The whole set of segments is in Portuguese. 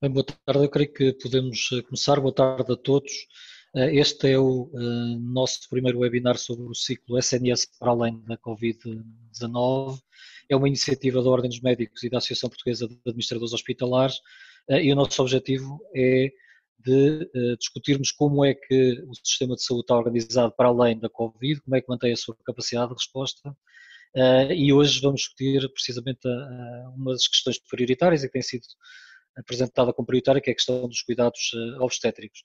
Bem, boa tarde, eu creio que podemos começar. Boa tarde a todos. Este é o nosso primeiro webinar sobre o ciclo SNS para além da Covid-19. É uma iniciativa da Ordem dos Médicos e da Associação Portuguesa de Administradores Hospitalares e o nosso objetivo é de discutirmos como é que o sistema de saúde está organizado para além da Covid, como é que mantém a sua capacidade de resposta. E hoje vamos discutir precisamente uma das questões prioritárias e que tem sido apresentada como prioritária, que é a questão dos cuidados obstétricos.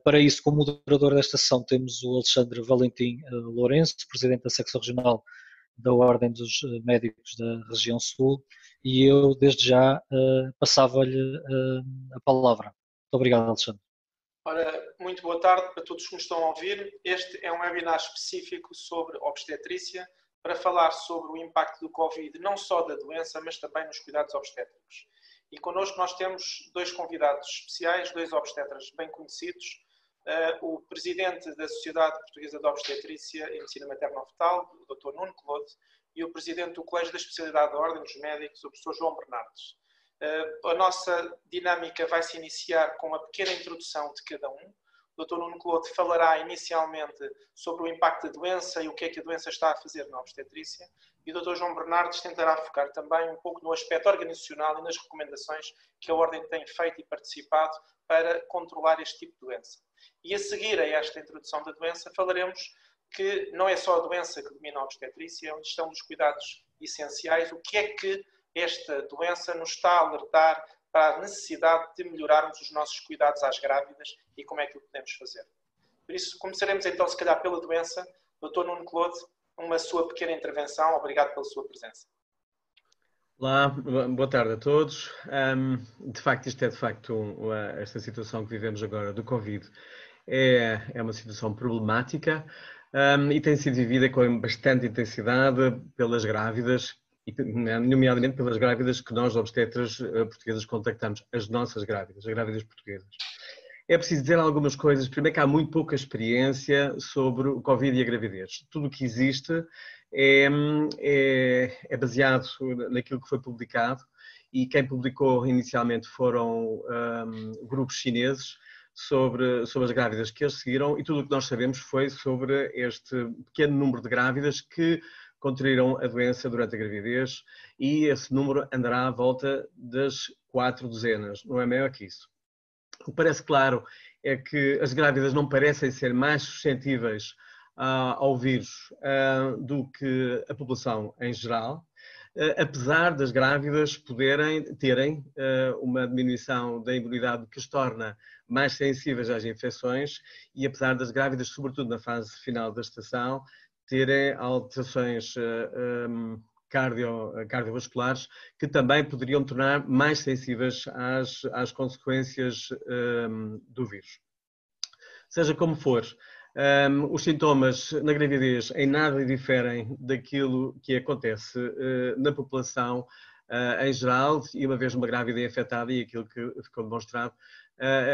Para isso, como moderador desta sessão, temos o Alexandre Valentim Lourenço, presidente da secção regional da Ordem dos Médicos da região Sul, e eu, desde já, passava-lhe a palavra. Muito obrigado, Alexandre. Ora, muito boa tarde para todos que nos estão a ouvir. Este é um webinar específico sobre obstetrícia, para falar sobre o impacto do Covid, não só da doença, mas também nos cuidados obstétricos. E connosco nós temos dois convidados especiais, dois obstetras bem conhecidos, o presidente da Sociedade Portuguesa de Obstetrícia e Medicina Materno-Fetal, o Dr. Nuno Claude, e o presidente do Colégio da Especialidade da Ordem dos Médicos, o professor João Bernardes. A nossa dinâmica vai se iniciar com uma pequena introdução de cada um. O Dr. Nuno Claude falará inicialmente sobre o impacto da doença e o que é que a doença está a fazer na obstetrícia. E o Dr. João Bernardes tentará focar também um pouco no aspecto organizacional e nas recomendações que a Ordem tem feito e participado para controlar este tipo de doença. E a seguir a esta introdução da doença, falaremos que não é só a doença que domina a obstetrícia, onde estão os cuidados essenciais, o que é que esta doença nos está a alertar para a necessidade de melhorarmos os nossos cuidados às grávidas e como é que o podemos fazer. Por isso, começaremos então, se calhar, pela doença. Dr. Nuno Claude, uma sua pequena intervenção. Obrigado pela sua presença. Olá, boa tarde a todos. De facto, isto é de facto esta situação que vivemos agora do Covid é uma situação problemática e tem sido vivida com bastante intensidade pelas grávidas, e nomeadamente pelas grávidas que nós, obstetras portuguesas, contactamos, as nossas grávidas, as grávidas portuguesas. É preciso dizer algumas coisas. Primeiro que há muito pouca experiência sobre o Covid e a gravidez. Tudo o que existe é baseado naquilo que foi publicado, e quem publicou inicialmente foram grupos chineses sobre as grávidas que eles seguiram, e tudo o que nós sabemos foi sobre este pequeno número de grávidas que contraíram a doença durante a gravidez, e esse número andará à volta das 4 dezenas, não é maior que isso. O que parece claro é que as grávidas não parecem ser mais suscetíveis ao vírus do que a população em geral, apesar das grávidas terem uma diminuição da imunidade que as torna mais sensíveis às infecções, e apesar das grávidas, sobretudo na fase final da gestação, terem alterações cardiovasculares que também poderiam tornar mais sensíveis às consequências do vírus. Seja como for, os sintomas na gravidez em nada diferem daquilo que acontece na população em geral, e uma vez uma grávida é afetada, e aquilo que ficou demonstrado,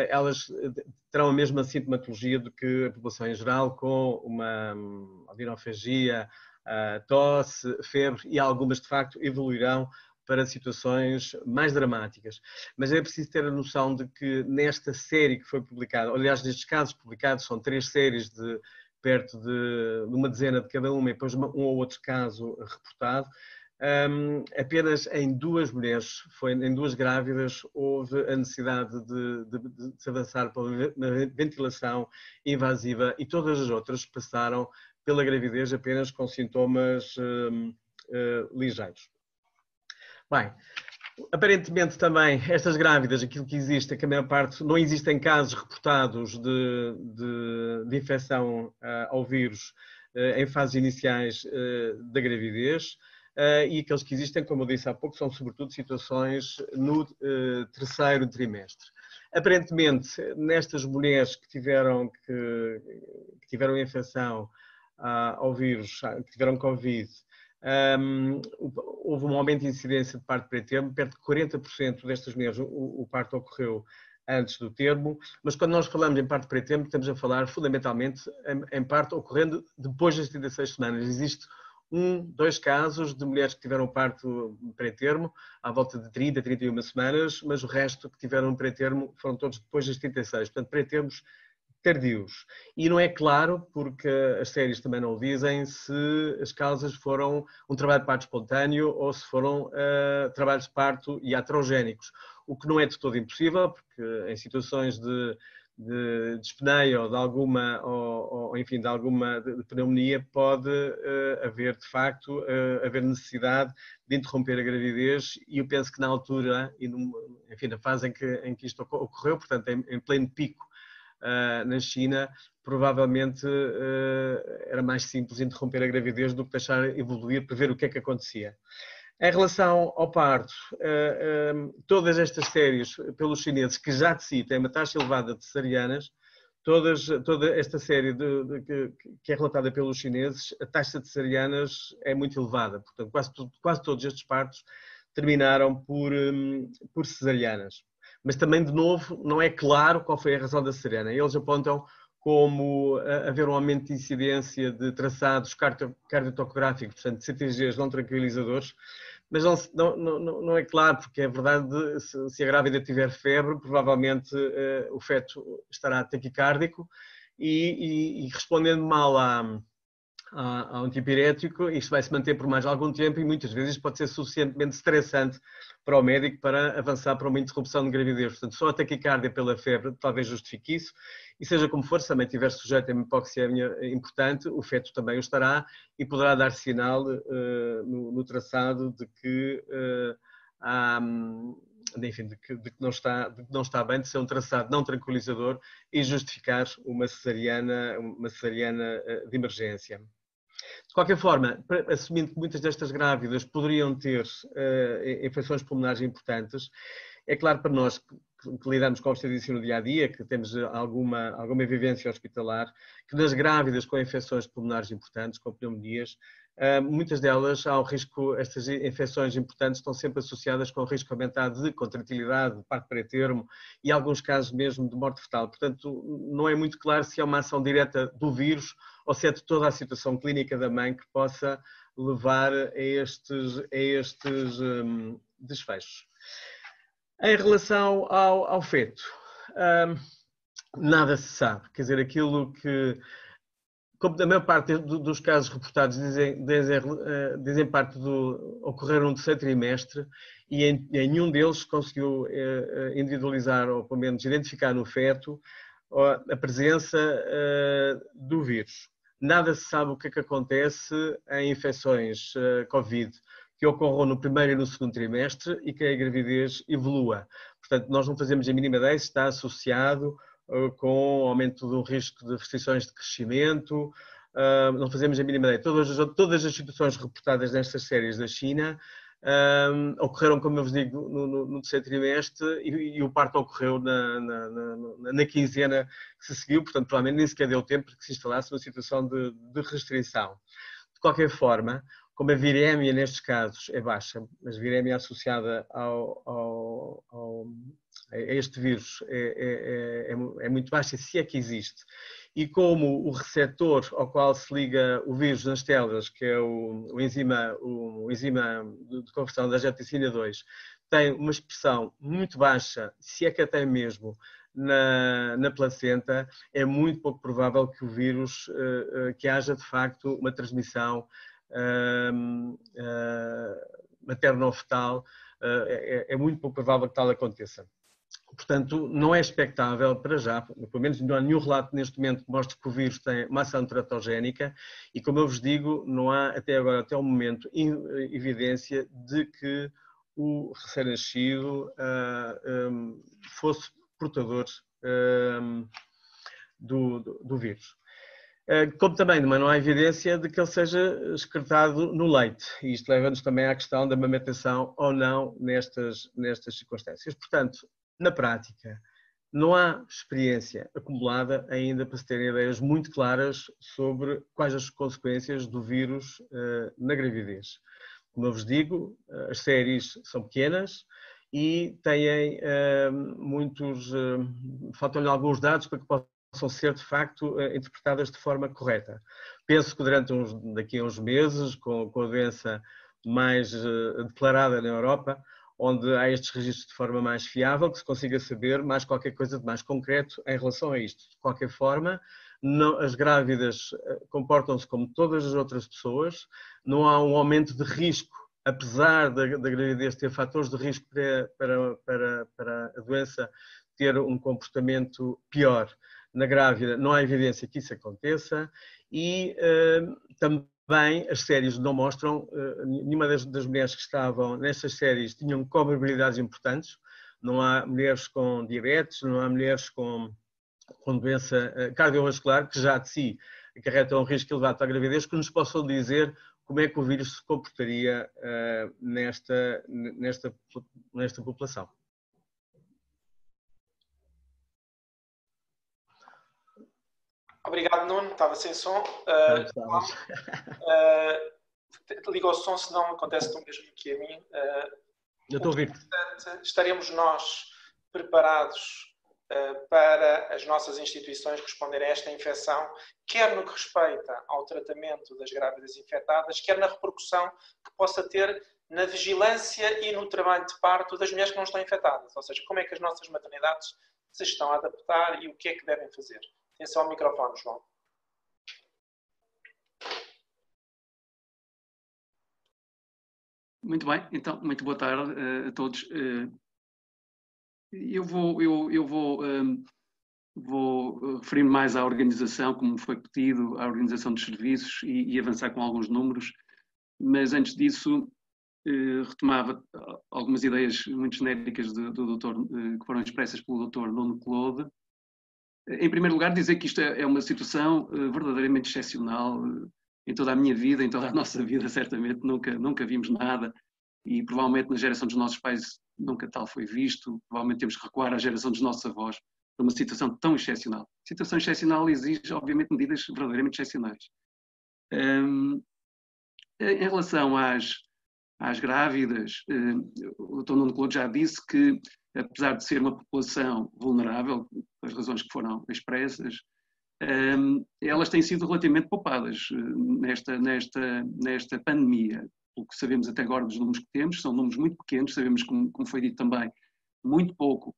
elas terão a mesma sintomatologia do que a população em geral, com uma odinofagia, tosse, febre, e algumas de facto evoluirão para situações mais dramáticas. Mas é preciso ter a noção de que nesta série que foi publicada, aliás, nestes casos publicados, são 3 séries de perto de uma dezena de cada uma, e depois um ou outro caso reportado, apenas em 2 mulheres, em 2 grávidas, houve a necessidade de se avançar para uma ventilação invasiva, e todas as outras passaram pela gravidez apenas com sintomas ligeiros. Bem, aparentemente também estas grávidas, aquilo que existe é que a maior parte, não existem casos reportados de infecção ao vírus em fases iniciais da gravidez, e aqueles que existem, como eu disse há pouco, são sobretudo situações no 3º trimestre. Aparentemente, nestas mulheres que tiveram infecção ao vírus, que tiveram Covid, houve um aumento de incidência de parto pré-termo. Perto de 40% destas mulheres o parto ocorreu antes do termo, mas quando nós falamos em parto pré-termo, estamos a falar fundamentalmente em parto ocorrendo depois das 36 semanas. Existe dois casos de mulheres que tiveram parto pré-termo, à volta de 30, 31 semanas, mas o resto que tiveram pré-termo foram todos depois das 36, portanto pré-termos tardios. E não é claro, porque as séries também não o dizem, se as causas foram um trabalho de parto espontâneo ou se foram trabalhos de parto iatrogénicos, o que não é de todo impossível, porque em situações de dispneia ou de alguma, ou enfim, de alguma pneumonia, pode haver, de facto, haver necessidade de interromper a gravidez, e eu penso que na altura, e enfim, na fase em que isto ocorreu, portanto, em pleno pico na China, provavelmente era mais simples interromper a gravidez do que deixar evoluir para ver o que é que acontecia. Em relação ao parto, todas estas séries pelos chineses, que já de si têm uma taxa elevada de cesarianas, toda esta série que é relatada pelos chineses, a taxa de cesarianas é muito elevada. Portanto, quase todos estes partos terminaram por cesarianas. Mas também, de novo, não é claro qual foi a razão da cesariana. Eles apontam como haver um aumento de incidência de traçados cardiotocográficos, portanto, de CTGs não tranquilizadores, mas não é claro, porque é verdade, se a grávida tiver febre, provavelmente o feto estará taquicárdico e respondendo mal ao antipirético, isto vai se manter por mais algum tempo e muitas vezes pode ser suficientemente estressante para o médico para avançar para uma interrupção de gravidez. Portanto, só a taquicardia pela febre talvez justifique isso, e seja como for, se também estiver sujeito a uma hipoxémia importante, o feto também o estará e poderá dar sinal no traçado de que enfim, de que não está bem, de ser um traçado não tranquilizador e justificar uma cesariana de emergência. De qualquer forma, assumindo que muitas destas grávidas poderiam ter infecções pulmonares importantes, é claro para nós que lidamos com a obstetrícia no dia-a-dia, que temos alguma vivência hospitalar, que nas grávidas com infecções pulmonares importantes, com pneumonias, muitas delas há o risco, estas infecções importantes estão sempre associadas com o risco aumentado de contratilidade, de parto pré-termo e alguns casos mesmo de morte fetal. Portanto, não é muito claro se é uma ação direta do vírus ou se é de toda a situação clínica da mãe que possa levar a estes desfechos. Em relação ao feto, nada se sabe. Quer dizer, aquilo que, como a maior parte dos casos reportados dizem parte ocorreram no terceiro trimestre e em nenhum deles conseguiu individualizar ou pelo menos identificar no feto a presença do vírus. Nada se sabe o que é que acontece em infecções Covid que ocorram no primeiro e no segundo trimestre e que a gravidez evolua. Portanto, nós não fazemos a mínima ideia se está associado com aumento do risco de restrições de crescimento, não fazemos a mínima ideia. Todas as situações reportadas nestas séries da China ocorreram, como eu vos digo, no terceiro trimestre e o parto ocorreu na quinzena que se seguiu, portanto, provavelmente nem sequer deu tempo que se instalasse uma situação de restrição. De qualquer forma, como a virémia nestes casos é baixa, mas a virémia associada a este vírus é muito baixa, se é que existe, e como o receptor ao qual se liga o vírus nas células, que é o enzima de conversão da angiotensina 2, tem uma expressão muito baixa, se é que até mesmo na placenta, é muito pouco provável que o vírus, que haja de facto uma transmissão materno-fetal, é muito pouco provável que tal aconteça. Portanto, não é expectável para já, pelo menos não há nenhum relato neste momento que mostre que o vírus tem uma ação teratogénica e, como eu vos digo, não há até agora, até o momento, evidência de que o recém-nascido fosse portador do vírus. Como também não há evidência de que ele seja excretado no leite. E isto leva-nos também à questão da amamentação ou não nestas circunstâncias. Portanto, na prática, não há experiência acumulada ainda para se terem ideias muito claras sobre quais as consequências do vírus na gravidez. Como eu vos digo, as séries são pequenas e têm faltam-lhe alguns dados para que possam ser, de facto, interpretadas de forma correta. Penso que daqui a uns meses, com a doença mais declarada na Europa, onde há estes registros de forma mais fiável, que se consiga saber mais qualquer coisa de mais concreto em relação a isto. De qualquer forma, as grávidas comportam-se como todas as outras pessoas, não há um aumento de risco, apesar da gravidez ter fatores de risco para a doença ter um comportamento pior na grávida, não há evidência que isso aconteça e também as séries não mostram, nenhuma das mulheres que estavam nestas séries tinham comorbilidades importantes, não há mulheres com diabetes, não há mulheres com doença cardiovascular, que já de si acarretam um risco elevado para a gravidez, que nos possam dizer como é que o vírus se comportaria nesta população. Obrigado, Nuno. Estava sem som. Liga o som, senão acontece o mesmo que a mim. Eu estou a ouvir. Estaremos nós preparados para as nossas instituições responderem a esta infecção, quer no que respeita ao tratamento das grávidas infectadas, quer na repercussão que possa ter na vigilância e no trabalho de parto das mulheres que não estão infectadas. Ou seja, como é que as nossas maternidades se estão a adaptar e o que é que devem fazer. Atenção ao microfone, João. Muito bem, então, muito boa tarde a todos. Eu vou referir mais à organização, como foi pedido, à organização dos serviços e avançar com alguns números, mas antes disso retomava algumas ideias muito genéricas do doutor, que foram expressas pelo doutor Nuno Claude. Em primeiro lugar, dizer que isto é uma situação verdadeiramente excepcional. Em toda a minha vida, em toda a nossa vida, certamente, nunca vimos nada e provavelmente na geração dos nossos pais nunca tal foi visto. Provavelmente temos que recuar à geração dos nossos avós para uma situação tão excepcional. A situação excepcional exige, obviamente, medidas verdadeiramente excepcionais. Em relação às grávidas, o Dr. Nuno Claude já disse que, apesar de ser uma população vulnerável, pelas razões que foram expressas, elas têm sido relativamente poupadas nesta pandemia. O que sabemos até agora dos números que temos são números muito pequenos, sabemos, como foi dito também, muito pouco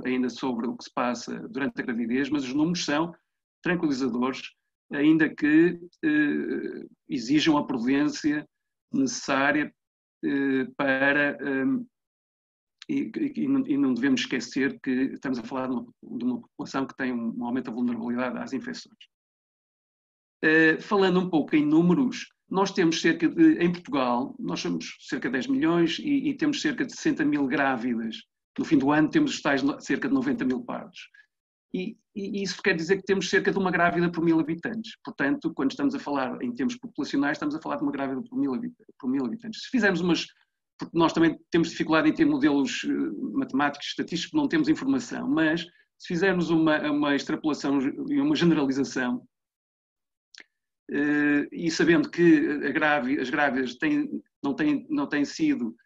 ainda sobre o que se passa durante a gravidez, mas os números são tranquilizadores, ainda que exijam a prudência necessária para... E não devemos esquecer que estamos a falar de uma população que tem um aumento da vulnerabilidade às infecções. Falando um pouco em números, nós temos em Portugal, nós somos cerca de 10 milhões e temos cerca de 60 mil grávidas. No fim do ano temos cerca de 90 mil partos. E isso quer dizer que temos cerca de uma grávida por 1000 habitantes. Portanto, quando estamos a falar em termos populacionais, estamos a falar de uma grávida por 1000 habitantes. Se fizermos porque nós também temos dificuldade em ter modelos matemáticos, estatísticos, porque não temos informação, mas se fizermos uma extrapolação e uma generalização, e sabendo que as grávidas não têm sido,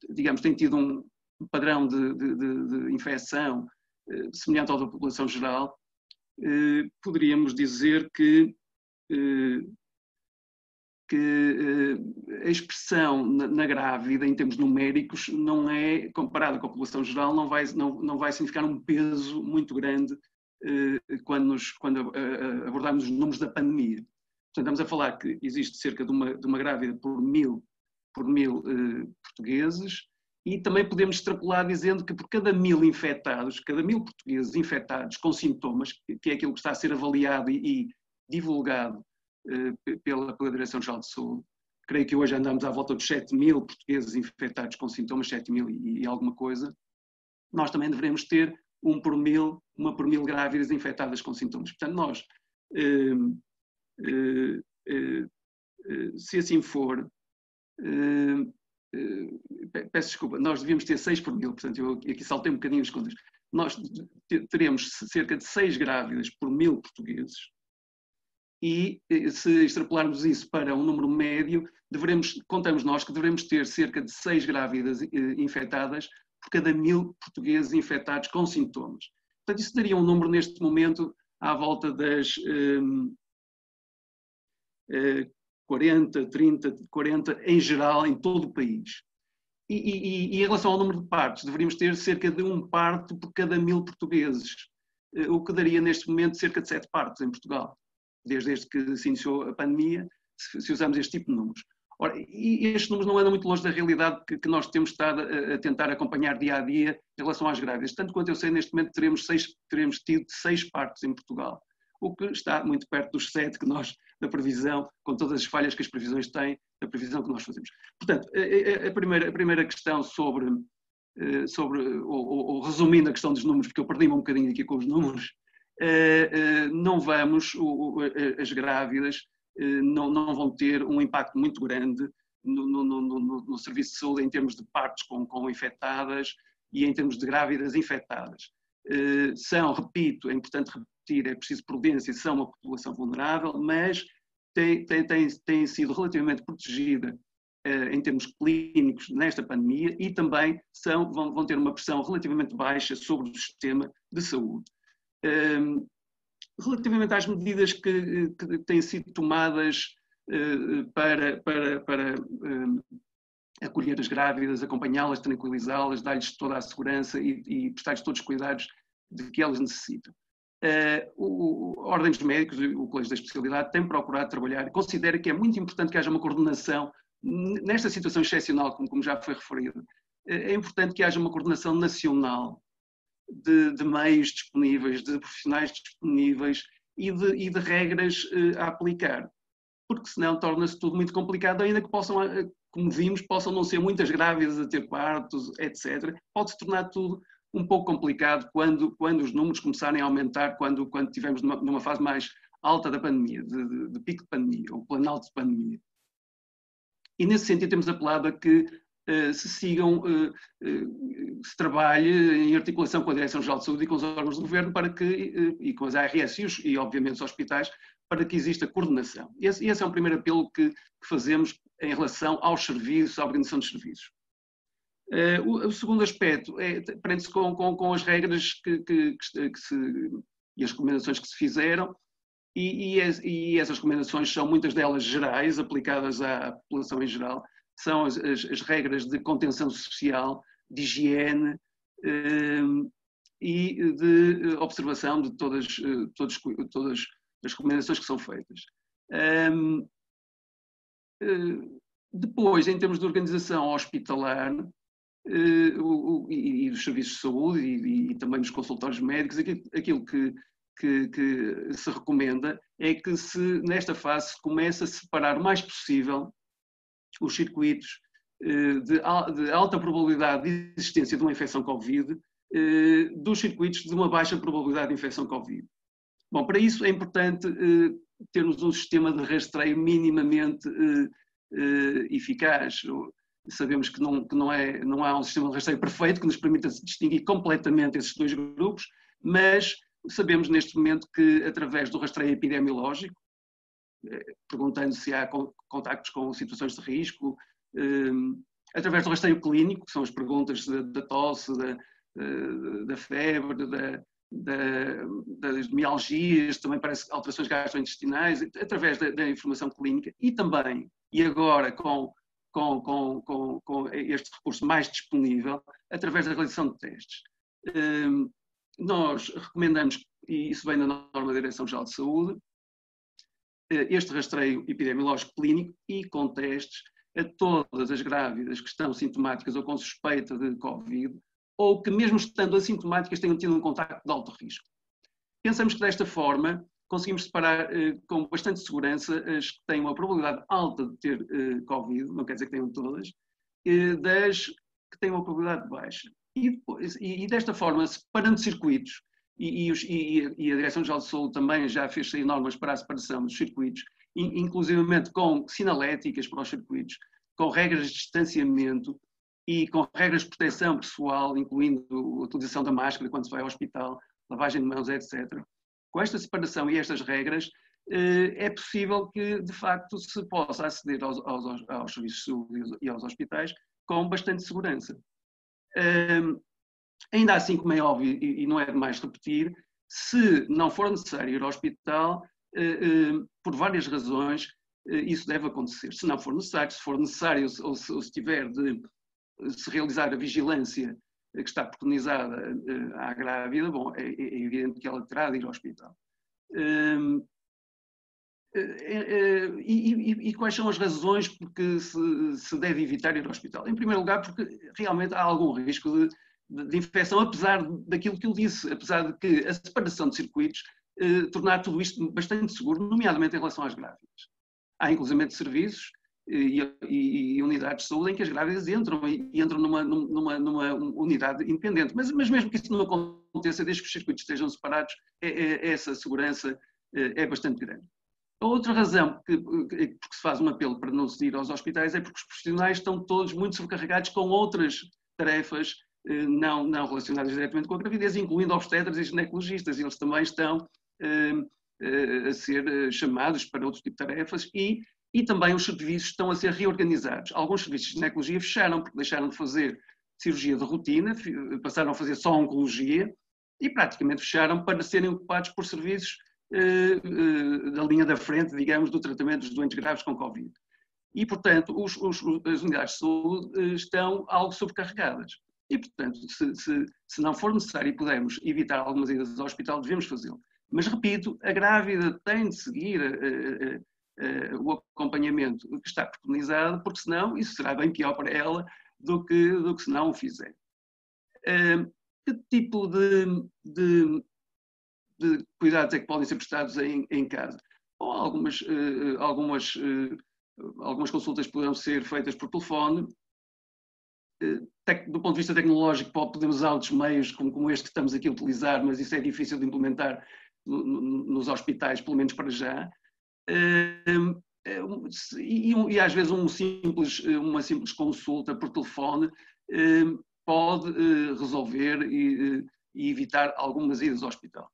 digamos, têm tido um padrão de infecção semelhante ao da população geral, poderíamos dizer que a expressão na grávida, em termos numéricos, não é, comparada com a população geral, não vai significar um peso muito grande quando abordarmos os números da pandemia. Portanto, estamos a falar que existe cerca de uma grávida por mil portugueses e também podemos extrapolar dizendo que por cada 1000 infectados, cada 1000 portugueses infectados com sintomas, que é aquilo que está a ser avaliado e divulgado pela Direção-Geral de Saúde. Creio que hoje andamos à volta dos 7.000 portugueses infectados com sintomas, 7.000 e alguma coisa. Nós também devemos ter uma por mil grávidas infectadas com sintomas. Portanto, nós, se assim for, peço desculpa, nós devíamos ter 6 por 1000, portanto, eu aqui saltei um bocadinho as contas. Nós teremos cerca de 6 grávidas por 1000 portugueses. E se extrapolarmos isso para um número médio, contamos nós que devemos ter cerca de 6 grávidas infectadas por cada 1000 portugueses infectados com sintomas. Portanto, isso daria um número neste momento à volta das 40, 30, 40, em geral, em todo o país. E em relação ao número de partos, deveríamos ter cerca de 1 parto por cada 1000 portugueses, o que daria neste momento cerca de 7 partos em Portugal, desde que se iniciou a pandemia, se usamos este tipo de números. Ora, e estes números não andam muito longe da realidade que nós temos estado a tentar acompanhar dia a dia em relação às grávidas. Tanto quanto eu sei, neste momento teremos tido 6 partos em Portugal, o que está muito perto dos 7 que nós, da previsão, com todas as falhas que as previsões têm, da previsão que nós fazemos. Portanto, a primeira questão ou resumindo a questão dos números, porque eu perdi-me um bocadinho aqui com os números, não vamos, as grávidas não vão ter um impacto muito grande no serviço de saúde em termos de partos com infectadas e em termos de grávidas infectadas. Repito, é importante repetir, é preciso prudência, são uma população vulnerável, mas tem sido relativamente protegida em termos clínicos nesta pandemia e também vão ter uma pressão relativamente baixa sobre o sistema de saúde. Relativamente às medidas que têm sido tomadas para acolher as grávidas, acompanhá-las, tranquilizá-las, dar-lhes toda a segurança e prestar-lhes todos os cuidados de que elas necessitam. A Ordem dos Médicos, o Colégio da Especialidade, tem procurado trabalhar, considera que é muito importante que haja uma coordenação, nesta situação excepcional, como já foi referido, é importante que haja uma coordenação nacional de meios disponíveis, de profissionais disponíveis e de regras a aplicar, porque senão torna-se tudo muito complicado, ainda que possam, como vimos, possam não ser muitas grávidas a ter partos, etc. Pode-se tornar tudo um pouco complicado quando os números começarem a aumentar, quando estivermos numa fase mais alta da pandemia, de pico de pandemia, ou planalto de pandemia. E nesse sentido temos apelado a que se trabalhe em articulação com a Direção-Geral de Saúde e com os órgãos do Governo e com as ARS e obviamente os hospitais, para que exista coordenação. Esse é um primeiro apelo que fazemos em relação aos serviços, à organização dos serviços. O segundo aspecto prende-se com as regras e as recomendações que se fizeram, e essas recomendações são muitas delas gerais, aplicadas à população em geral, são as regras de contenção social, de higiene e de observação de todas as recomendações que são feitas. Depois, em termos de organização hospitalar e dos serviços de saúde e também dos consultórios médicos, aquilo que se recomenda é que nesta fase se comece a separar o mais possível os circuitos de alta probabilidade de existência de uma infecção Covid dos circuitos de uma baixa probabilidade de infecção Covid. Bom, para isso é importante termos um sistema de rastreio minimamente eficaz. Sabemos que não há um sistema de rastreio perfeito que nos permita distinguir completamente esses dois grupos, mas sabemos neste momento que através do rastreio epidemiológico, perguntando se há contactos com situações de risco, através do rastreio clínico, que são as perguntas da tosse, da febre, das mialgias, também parece alterações gastrointestinais, através da informação clínica e também, e agora com este recurso mais disponível, através da realização de testes. Nós recomendamos, e isso vem da norma da Direção-Geral de Saúde, este rastreio epidemiológico clínico e com testes a todas as grávidas que estão sintomáticas ou com suspeita de Covid, ou que mesmo estando assintomáticas tenham tido um contacto de alto risco. Pensamos que desta forma conseguimos separar com bastante segurança as que têm uma probabilidade alta de ter Covid, não quer dizer que tenham todas, das que têm uma probabilidade baixa. E desta forma, separando circuitos, e a Direção-Geral de Saúde também já fez sair normas para a separação dos circuitos, inclusivamente com sinaléticas para os circuitos, com regras de distanciamento e com regras de proteção pessoal, incluindo a utilização da máscara quando se vai ao hospital, lavagem de mãos, etc. Com esta separação e estas regras, é possível que, de facto, se possa aceder aos serviços de saúde e aos hospitais com bastante segurança. Ainda assim, como é óbvio, e não é demais repetir, se não for necessário ir ao hospital, por várias razões, isso deve acontecer. Se não for necessário, se for necessário ou se tiver de se realizar a vigilância que está preconizada à grávida, bom, é evidente que ela terá de ir ao hospital. E quais são as razões porque se deve evitar ir ao hospital? Em primeiro lugar, porque realmente há algum risco de infecção, apesar daquilo que eu disse, apesar de que a separação de circuitos tornar tudo isto bastante seguro, nomeadamente em relação às grávidas. Há inclusive serviços e unidades de saúde em que as grávidas entram numa unidade independente. Mas mesmo que isso não aconteça, desde que os circuitos estejam separados, essa segurança é bastante grande. A outra razão porque se faz um apelo para não se ir aos hospitais é porque os profissionais estão todos muito sobrecarregados com outras tarefas não relacionadas diretamente com a gravidez, incluindo obstetras e ginecologistas. Eles também estão a ser chamados para outro tipo de tarefas e também os serviços estão a ser reorganizados. Alguns serviços de ginecologia fecharam porque deixaram de fazer cirurgia de rotina, passaram a fazer só oncologia e praticamente fecharam para serem ocupados por serviços da linha da frente, digamos, do tratamento dos doentes graves com Covid. E, portanto, as unidades de saúde estão algo sobrecarregadas. E, portanto, se não for necessário e pudermos evitar algumas idas ao hospital, devemos fazê-lo. Mas, repito, a grávida tem de seguir o acompanhamento que está preconizado, porque senão isso será bem pior para ela do que se não o fizer. Que tipo de cuidados é que podem ser prestados em casa? Bom, algumas consultas poderão ser feitas por telefone. Do ponto de vista tecnológico, podemos usar outros meios como este que estamos aqui a utilizar, mas isso é difícil de implementar nos hospitais, pelo menos para já. E às vezes uma simples consulta por telefone pode resolver e evitar algumas idas ao hospital.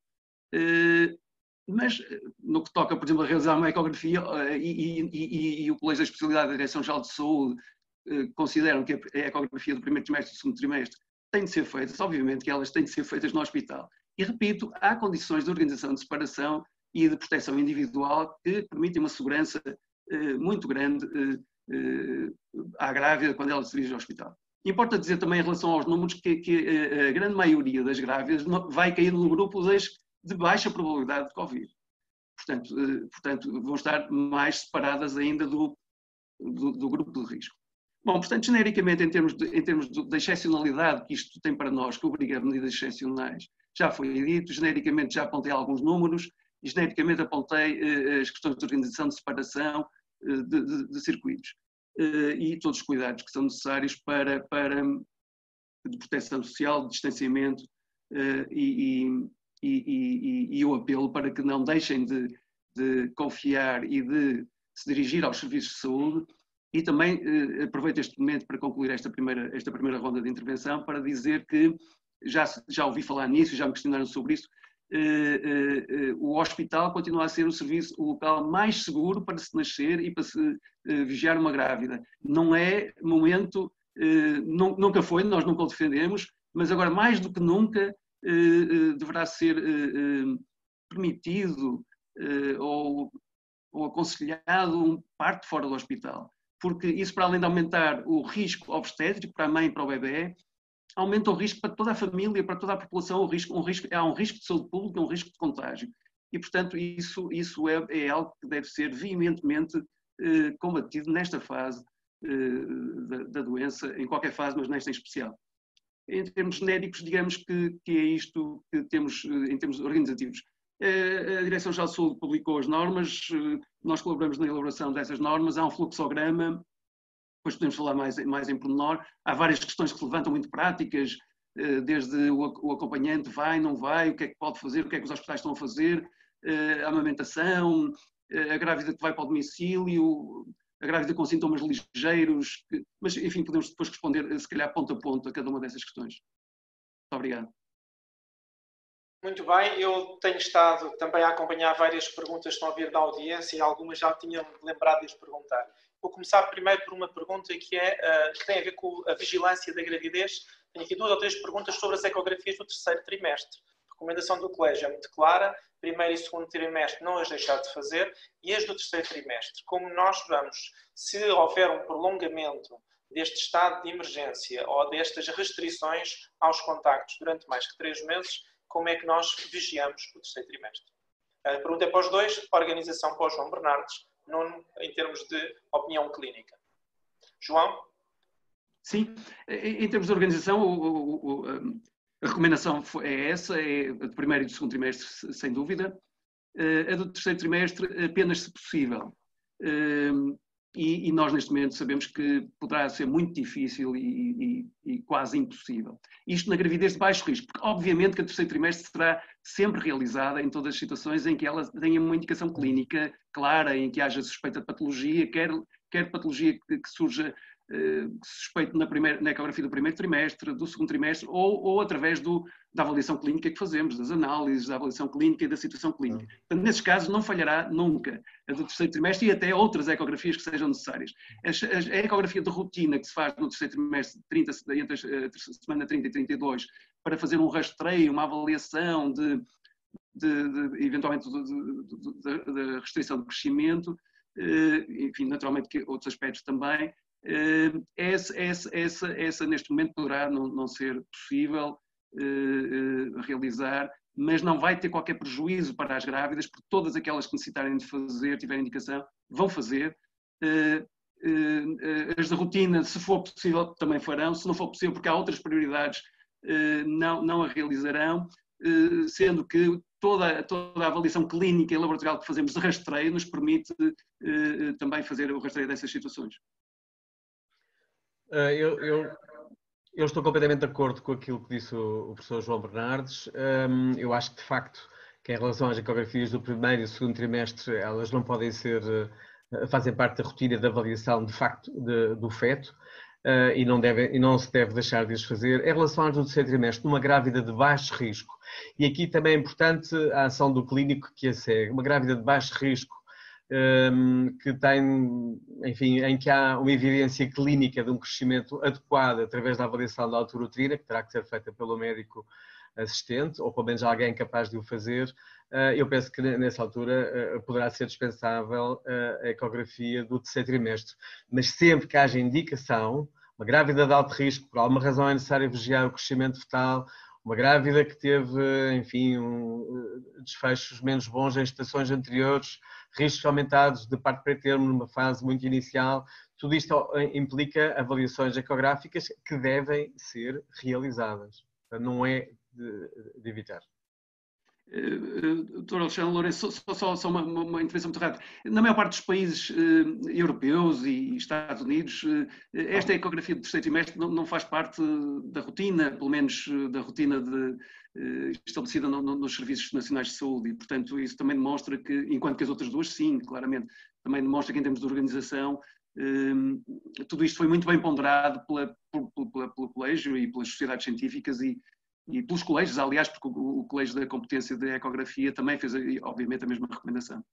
Mas no que toca, por exemplo, a realizar uma ecografia e o Colégio da Especialidade da Direção-Geral de Saúde consideram que a ecografia do primeiro trimestre e do segundo trimestre tem de ser feitas, obviamente que elas têm de ser feitas no hospital. E repito, há condições de organização de separação e de proteção individual que permitem uma segurança muito grande à grávida quando ela se dirige ao hospital. Importa dizer também em relação aos números que a grande maioria das grávidas vai cair no grupo de baixa probabilidade de Covid. Portanto, vão estar mais separadas ainda do grupo de risco. Bom, portanto, genericamente, em termos da excepcionalidade que isto tem para nós, que obriga a medidas excepcionais, já foi dito, genericamente já apontei alguns números, e genericamente apontei as questões de organização, de separação de circuitos e todos os cuidados que são necessários de proteção social, de distanciamento e o apelo para que não deixem de confiar e de se dirigir aos serviços de saúde. E também aproveito este momento para concluir esta primeira ronda de intervenção para dizer que já ouvi falar nisso, já me questionaram sobre isso. O hospital continua a ser o local mais seguro para se nascer e para se vigiar uma grávida. Não é momento, nunca foi, nós nunca o defendemos, mas agora mais do que nunca deverá ser permitido ou aconselhado um parto fora do hospital. Porque isso, para além de aumentar o risco obstétrico para a mãe e para o bebê, aumenta o risco para toda a família, para toda a população. Há um risco de saúde pública, um risco de contágio. E, portanto, isso é algo que deve ser veementemente combatido nesta fase da doença, em qualquer fase, mas nesta em especial. Em termos genéricos, digamos que é isto que temos em termos organizativos. A Direção-Geral de Saúde publicou as normas, nós colaboramos na elaboração dessas normas, há um fluxograma, depois podemos falar mais em pormenor, há várias questões que se levantam muito práticas, desde o acompanhante vai, não vai, o que é que pode fazer, o que é que os hospitais estão a fazer, a amamentação, a grávida que vai para o domicílio, a grávida com sintomas ligeiros, mas enfim, podemos depois responder, se calhar, ponto a ponto a cada uma dessas questões. Muito obrigado. Muito bem, eu tenho estado também a acompanhar várias perguntas que estão a vir da audiência e algumas já tinham lembrado de as perguntar. Vou começar primeiro por uma pergunta que tem a ver com a vigilância da gravidez. Tenho aqui 2 ou 3 perguntas sobre as ecografias do terceiro trimestre. recomendação do colégio é muito clara, primeiro e segundo trimestre não as deixar de fazer, e as do terceiro trimestre, como nós vamos, se houver um prolongamento deste estado de emergência ou destas restrições aos contactos durante mais que 3 meses, como é que nós vigiamos o terceiro trimestre? A pergunta é para os dois, a organização para o João Bernardes, Nuno, em termos de opinião clínica. João? Sim, em termos de organização, a recomendação é essa, é a do primeiro e do segundo trimestre, sem dúvida. A do terceiro trimestre, apenas se possível. E nós, neste momento, sabemos que poderá ser muito difícil e quase impossível. Isto na gravidez de baixo risco, porque obviamente que a terceiro trimestre será sempre realizada em todas as situações em que ela tenha uma indicação clínica clara, em que haja suspeita de patologia, quer patologia que surja suspeito na ecografia do primeiro trimestre, do segundo trimestre, ou através da avaliação clínica que fazemos, das análises, da avaliação clínica e da situação clínica. Portanto, nesses casos não falhará nunca a do terceiro trimestre e até outras ecografias que sejam necessárias. A ecografia de rotina que se faz no terceiro trimestre, entre a semana 30 e 32, para fazer um rastreio, uma avaliação eventualmente da restrição de crescimento, enfim, naturalmente que outros aspectos também, essa neste momento poderá não ser possível realizar, mas não vai ter qualquer prejuízo para as grávidas, porque todas aquelas que necessitarem de fazer, tiverem indicação, vão fazer. As de rotina, se for possível, também farão. Se não for possível, porque há outras prioridades, não a realizarão, sendo que toda a avaliação clínica e laboratorial que fazemos de rastreio nos permite também fazer o rastreio dessas situações. Eu estou completamente de acordo com aquilo que disse o professor João Bernardes. Eu acho que, de facto, que em relação às ecografias do primeiro e segundo trimestre, elas não podem fazem parte da rotina de avaliação, de facto, do feto, e não se deve deixar de as fazer. Em relação às do terceiro trimestre, numa grávida de baixo risco, e aqui também é importante a ação do clínico que a segue, uma grávida de baixo risco, que tem, enfim, em que há uma evidência clínica de um crescimento adequado através da avaliação da altura uterina, que terá que ser feita pelo médico assistente, ou pelo menos alguém capaz de o fazer. Eu penso que nessa altura poderá ser dispensável a ecografia do terceiro trimestre, mas sempre que haja indicação, uma grávida de alto risco, por alguma razão é necessário vigiar o crescimento fetal, uma grávida que teve, enfim, desfechos menos bons em gestações anteriores, riscos aumentados de parto pré-termo numa fase muito inicial, tudo isto implica avaliações ecográficas que devem ser realizadas. Não é de evitar. Dr. Alexandre Lourenço, só uma intervenção muito rápida. Na maior parte dos países europeus e Estados Unidos, esta ecografia do terceiro trimestre não faz parte da rotina, pelo menos da rotina estabelecida nos Serviços Nacionais de Saúde, e, portanto, isso também demonstra que, enquanto que as outras duas, sim, claramente, também demonstra que, em termos de organização, tudo isto foi muito bem ponderado pelo colégio e pelas sociedades científicas e pelos colégios, aliás, porque o Colégio da Competência de Ecografia também fez, obviamente, a mesma recomendação.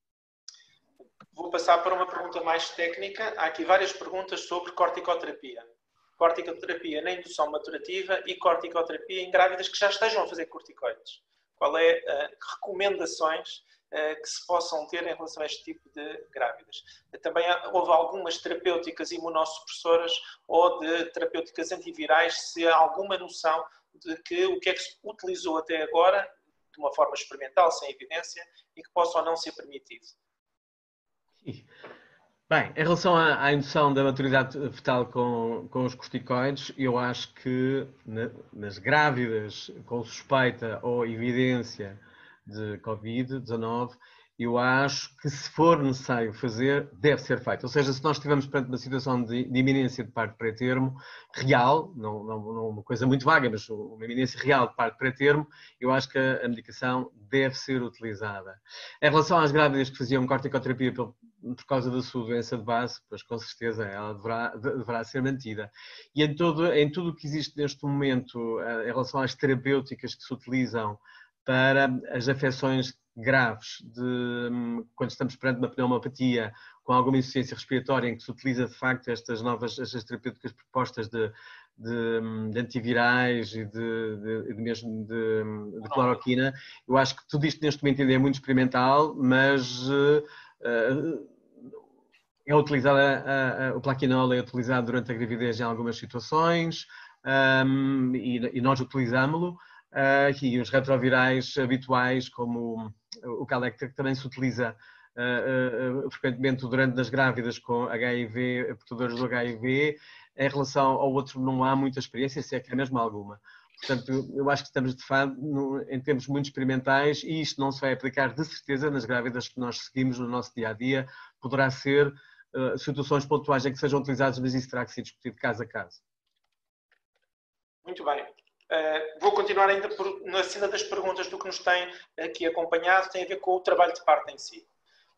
Vou passar para uma pergunta mais técnica. Há aqui várias perguntas sobre corticoterapia. Corticoterapia na indução maturativa e corticoterapia em grávidas que já estejam a fazer corticoides. Qual é as recomendações que se possam ter em relação a este tipo de grávidas? Também houve algumas terapêuticas imunossupressoras ou de terapêuticas antivirais, se há alguma noção de que o que é que se utilizou até agora, de uma forma experimental, sem evidência, e que possa ou não ser permitido. Bem, em relação à indução da maturidade fetal com os corticoides, eu acho que nas grávidas com suspeita ou evidência de Covid-19, eu acho que, se for necessário fazer, deve ser feito. Ou seja, se nós estivermos perante uma situação de iminência de parto pré-termo real, não uma coisa muito vaga, mas uma iminência real de parto pré-termo, eu acho que a medicação deve ser utilizada. Em relação às grávidas que faziam corticoterapia por causa da sua doença de base, pois com certeza ela deverá ser mantida. E em tudo o que existe neste momento, em relação às terapêuticas que se utilizam para as afecções graves, quando estamos perante uma pneumopatia com alguma insuficiência respiratória, em que se utiliza de facto estas terapêuticas propostas de de antivirais e mesmo de cloroquina. Eu acho que tudo isto neste momento ainda é muito experimental, mas é utilizado, o plaquenol é utilizado durante a gravidez em algumas situações, e nós utilizámo-lo. E os retrovirais habituais, como o Calecta, que também se utiliza frequentemente durante as grávidas com HIV, portadores do HIV. Em relação ao outro não há muita experiência, se é que é mesmo alguma. Portanto, eu acho que estamos de fato em termos muito experimentais, e isto não se vai aplicar de certeza nas grávidas que nós seguimos no nosso dia-a-dia. Poderá ser situações pontuais em que sejam utilizados, mas isso terá que ser discutido caso a caso. Muito bem. Vou continuar ainda na cena das perguntas do que nos tem aqui acompanhado, tem a ver com o trabalho de parto em si.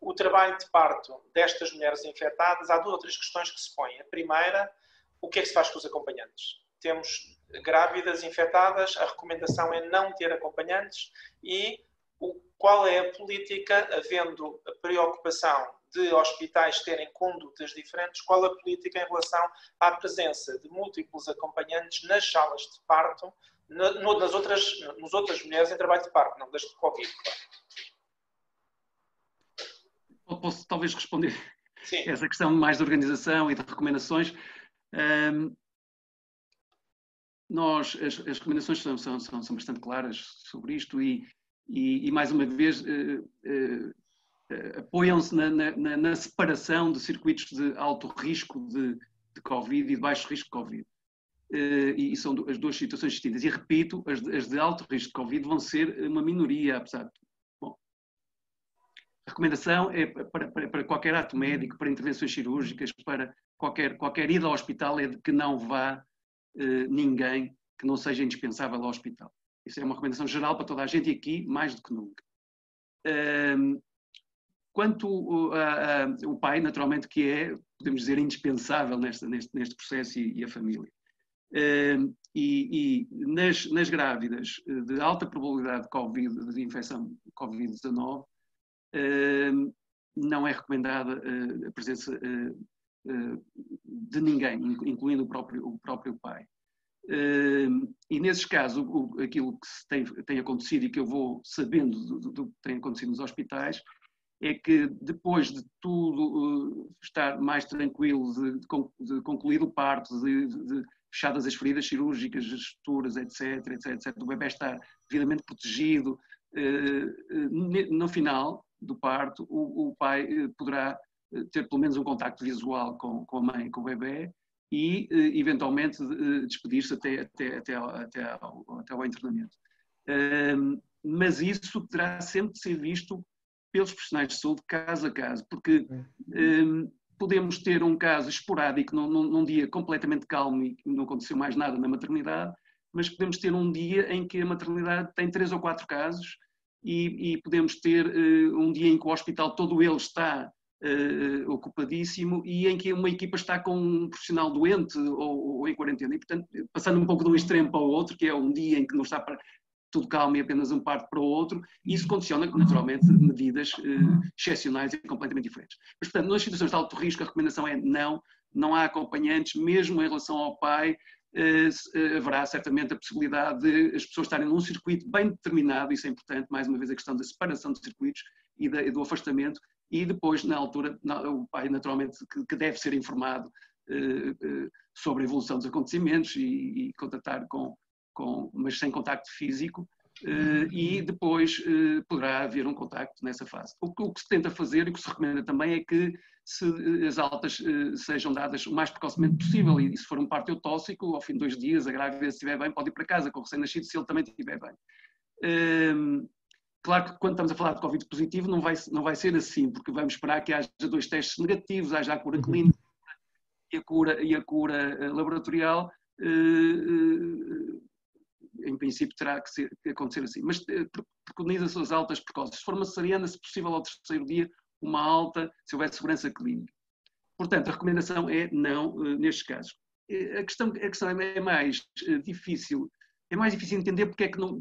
O trabalho de parto destas mulheres infectadas, há 2 ou 3 questões que se põem. A primeira, o que é que se faz com os acompanhantes? Temos grávidas infectadas, a recomendação é não ter acompanhantes, e qual é a política, havendo a preocupação de hospitais terem condutas diferentes, qual a política em relação à presença de múltiplos acompanhantes nas salas de parto, nas outras mulheres em trabalho de parto, não das de Covid, claro. Posso talvez responder Sim. essa questão mais de organização e de recomendações. As recomendações são bastante claras sobre isto e mais uma vez, apoiam-se na separação de circuitos de alto risco de Covid e de baixo risco de Covid. E são as 2 situações distintas. E repito, as de alto risco de Covid vão ser uma minoria, apesar de tudo. Bom, a recomendação é para qualquer ato médico, para intervenções cirúrgicas, para qualquer ida ao hospital, é de que não vá ninguém que não seja indispensável ao hospital. Isso é uma recomendação geral para toda a gente, e aqui mais do que nunca. Quanto o pai, naturalmente, que é, podemos dizer, indispensável neste processo, e a família. E nas grávidas de alta probabilidade de Covid, de infecção Covid-19, não é recomendada a presença de ninguém, incluindo o próprio pai. E nesses casos, aquilo que tem acontecido, e que eu vou sabendo do que tem acontecido nos hospitais, é que depois de tudo estar mais tranquilo, de concluído o parto, de fechadas as feridas cirúrgicas, as suturas, etc., o bebê estar devidamente protegido, no final do parto, o pai poderá ter pelo menos um contacto visual com a mãe, com o bebê, e eventualmente despedir-se até ao internamento. Mas isso terá sempre de ser visto pelos profissionais de saúde, caso a caso, porque podemos ter um caso esporádico num dia completamente calmo e não aconteceu mais nada na maternidade, mas podemos ter um dia em que a maternidade tem 3 ou 4 casos e podemos ter um dia em que o hospital todo ele está ocupadíssimo e em que uma equipa está com um profissional doente ou em quarentena. E, portanto, passando um pouco de um extremo para o outro, que é um dia em que não está para tudo calmo e apenas um parto para o outro, e isso condiciona, naturalmente, medidas excepcionais e completamente diferentes. Mas, portanto, nas situações de alto risco, a recomendação é não há acompanhantes, mesmo em relação ao pai. Haverá certamente a possibilidade de as pessoas estarem num circuito bem determinado, isso é importante, mais uma vez a questão da separação de circuitos e do afastamento, e depois, na altura, o pai naturalmente que deve ser informado sobre a evolução dos acontecimentos e contactar mas sem contacto físico, e depois poderá haver um contacto nessa fase. O que se tenta fazer e o que se recomenda também é que as altas sejam dadas o mais precocemente possível, e se for um parto eutóxico, ao fim de 2 dias, a grávida, se estiver bem, pode ir para casa com o recém-nascido, se ele também estiver bem. Claro que quando estamos a falar de Covid positivo não vai ser assim, porque vamos esperar que haja 2 testes negativos, haja a cura clínica e a cura laboratorial. Em princípio terá que acontecer assim, mas preconiza-se as altas precoces. Se for uma cesariana, se possível ao 3º dia, uma alta, se houver segurança clínica. Portanto, a recomendação é não nestes casos. A questão é mais difícil. É mais difícil entender porque é que num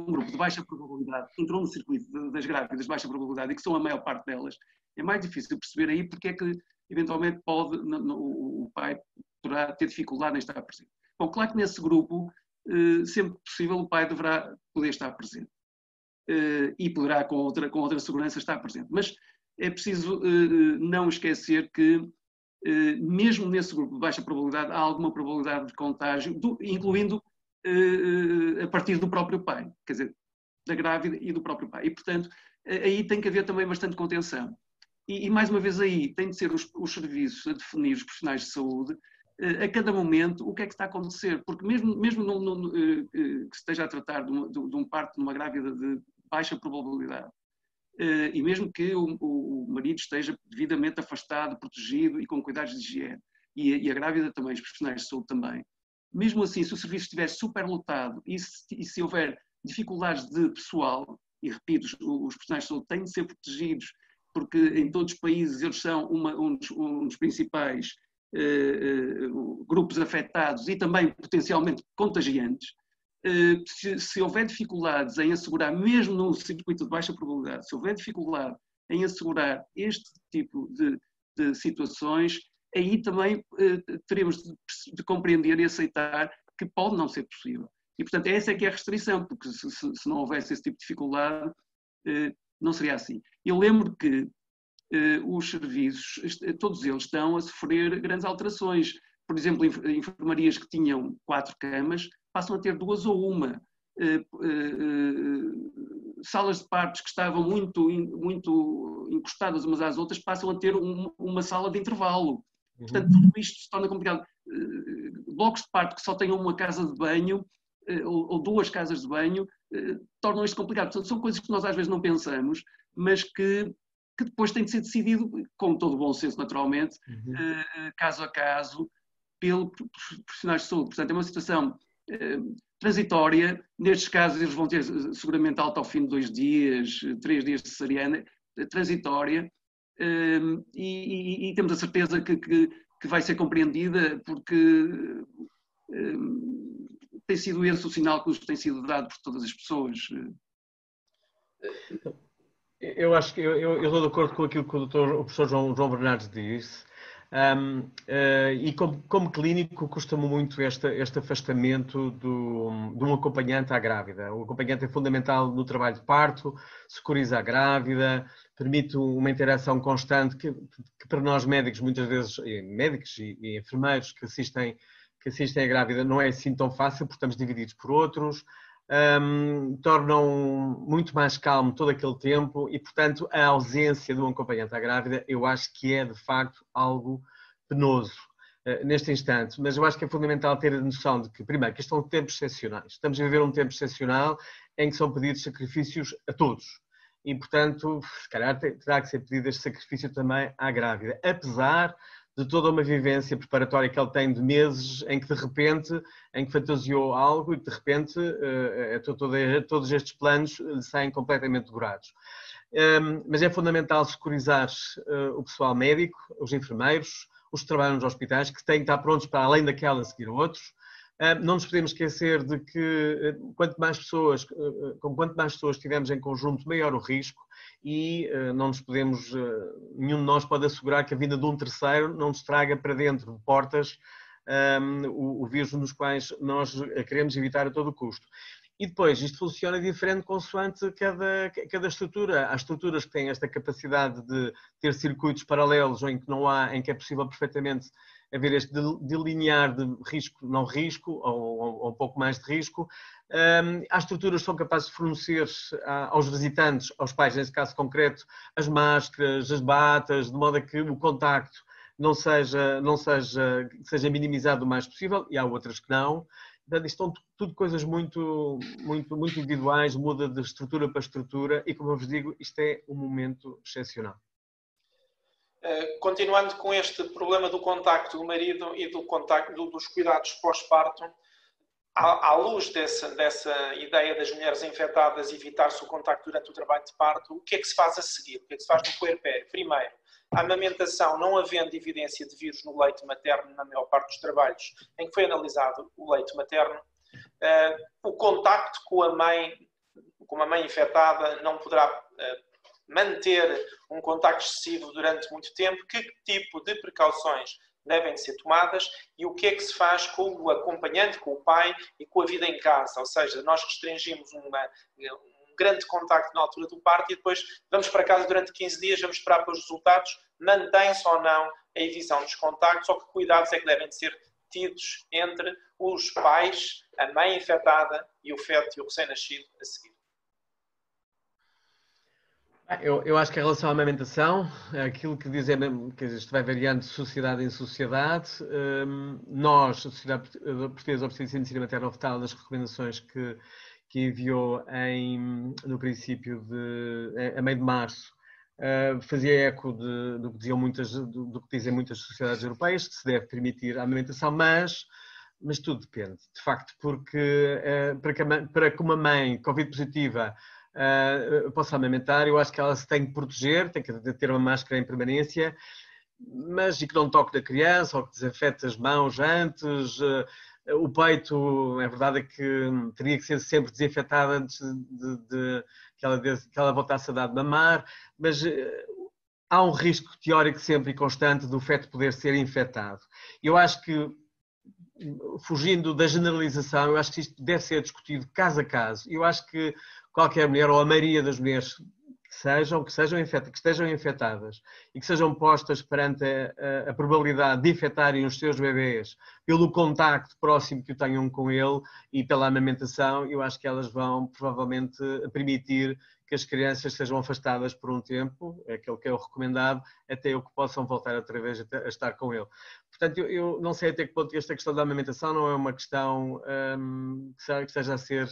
grupo de baixa probabilidade, que entrou no circuito das grávidas de baixa probabilidade, e que são a maior parte delas, é mais difícil perceber aí porque é que eventualmente o pai poderá ter dificuldade em estar presente. Bom, claro que nesse grupo, sempre que possível, o pai deverá poder estar presente. E poderá, com outra segurança, estar presente. Mas é preciso não esquecer que, mesmo nesse grupo de baixa probabilidade, há alguma probabilidade de contágio, incluindo a partir do próprio pai, quer dizer, da grávida e do próprio pai. E, portanto, aí tem que haver também bastante contenção. E mais uma vez aí, tem de ser os serviços a definir, os profissionais de saúde, a cada momento, o que é que está a acontecer. Porque mesmo que se esteja a tratar de um parto de uma grávida de baixa probabilidade, e mesmo que o marido esteja devidamente afastado, protegido e com cuidados de higiene, e a grávida também, os profissionais de saúde também, mesmo assim, se o serviço estiver superlotado e se houver dificuldades de pessoal, e repito, os profissionais de saúde têm de ser protegidos, porque em todos os países eles são um dos principais grupos afetados e também potencialmente contagiantes. Se houver dificuldades em assegurar, mesmo num circuito de baixa probabilidade, se houver dificuldade em assegurar este tipo de situações, aí também teremos de compreender e aceitar que pode não ser possível. E, portanto, essa é que é a restrição, porque se não houvesse esse tipo de dificuldade, não seria assim. Eu lembro que os serviços, todos eles estão a sofrer grandes alterações. Por exemplo, enfermarias que tinham 4 camas passam a ter 2 ou 1. Salas de partos que estavam muito encostadas umas às outras passam a ter uma sala de intervalo. Portanto, tudo isto se torna complicado. Blocos de parto que só tenham uma casa de banho ou 2 casas de banho tornam isto complicado. Portanto, são coisas que nós às vezes não pensamos, mas que depois tem de ser decidido, com todo o bom senso naturalmente, caso a caso, pelos profissionais de saúde. Portanto, é uma situação transitória. Nestes casos, eles vão ter seguramente alta ao fim de 2 dias, 3 dias de cesariana, transitória, e temos a certeza que vai ser compreendida, porque tem sido esse o sinal que nos tem sido dado por todas as pessoas. Eu acho que eu estou de acordo com aquilo que o professor João Bernardes disse. E como clínico custa-me muito este afastamento de um acompanhante à grávida. O acompanhante é fundamental no trabalho de parto, securiza a grávida, permite uma interação constante que para nós médicos, muitas vezes, médicos e enfermeiros que assistem a grávida não é assim tão fácil, porque estamos divididos por outros. Tornam muito mais calmo todo aquele tempo e, portanto, a ausência de um acompanhante à grávida eu acho que é, de facto, algo penoso neste instante. Mas eu acho que é fundamental ter a noção de que, primeiro, que estes são tempos excepcionais. Estamos a viver um tempo excepcional em que são pedidos sacrifícios a todos. E, portanto, se calhar terá que ser pedido este sacrifício também à grávida, apesar de toda uma vivência preparatória que ele tem de meses, em que de repente, fantasiou algo e de repente todos estes planos saem completamente degorados. Mas é fundamental securizar o pessoal médico, os enfermeiros, os que trabalham nos hospitais, que têm que estar prontos para além daquela seguir outros. Não nos podemos esquecer de que quanto mais pessoas estivermos em conjunto, maior o risco, e não nos podemos, nenhum de nós pode assegurar que a vinda de um terceiro não nos traga para dentro de portas o vírus nos quais nós queremos evitar a todo custo. E depois, isto funciona diferente consoante cada estrutura. Há estruturas que têm esta capacidade de ter circuitos paralelos em que é possível perfeitamente haver este delinear de risco, não risco, ou um pouco mais de risco. Há estruturas que são capazes de fornecer aos visitantes, aos pais, nesse caso concreto, as máscaras, as batas, de modo a que o contacto seja minimizado o mais possível, e há outras que não. Portanto, isto são tudo coisas muito individuais, muda de estrutura para estrutura, e como eu vos digo, isto é um momento excepcional. Continuando com este problema do contacto do marido e dos cuidados pós-parto, à luz dessa ideia das mulheres infectadas evitar-se o contacto durante o trabalho de parto, o que é que se faz a seguir? O que é que se faz no puerpério? Primeiro, a amamentação, não havendo evidência de vírus no leite materno na maior parte dos trabalhos em que foi analisado o leite materno, o contacto com a mãe infectada manter um contacto excessivo durante muito tempo, que tipo de precauções devem ser tomadas e o que é que se faz com o acompanhante, com o pai e com a vida em casa. Ou seja, nós restringimos um grande contacto na altura do parto e depois vamos para casa durante 15 dias, vamos esperar pelos resultados, mantém-se ou não a evisão dos contactos, ou que cuidados é que devem ser tidos entre os pais, a mãe infectada e o feto e o recém-nascido a seguir. Eu acho que em relação à amamentação, aquilo que dizem que isto vai variando de sociedade em sociedade. Nós, a Sociedade Portuguesa de Obstetrícia e Medicina Materno-Fetal, nas recomendações que enviou no princípio a meio de março, fazia eco do que dizem muitas sociedades europeias, que se deve permitir a amamentação, mas tudo depende, de facto, porque para que uma mãe Covid positiva possa amamentar, eu acho que ela se tem que proteger, tem que ter uma máscara em permanência, mas e que não toque da criança, ou que desinfete as mãos antes. O peito, é verdade que teria que ser sempre desinfetado antes de que ela voltasse a dar de mamar, mas há um risco teórico sempre e constante do feto poder ser infectado. Eu acho que, fugindo da generalização, eu acho que isto deve ser discutido caso a caso. Eu acho que qualquer mulher, ou a maioria das mulheres que estejam infectadas e que sejam postas perante a probabilidade de infectarem os seus bebês pelo contacto próximo que tenham com ele e pela amamentação, eu acho que elas vão provavelmente permitir que as crianças sejam afastadas por um tempo, é aquilo que é o recomendado, até o que possam voltar outra vez a estar com ele. Portanto, eu não sei até que ponto esta questão da amamentação não é uma questão que esteja a ser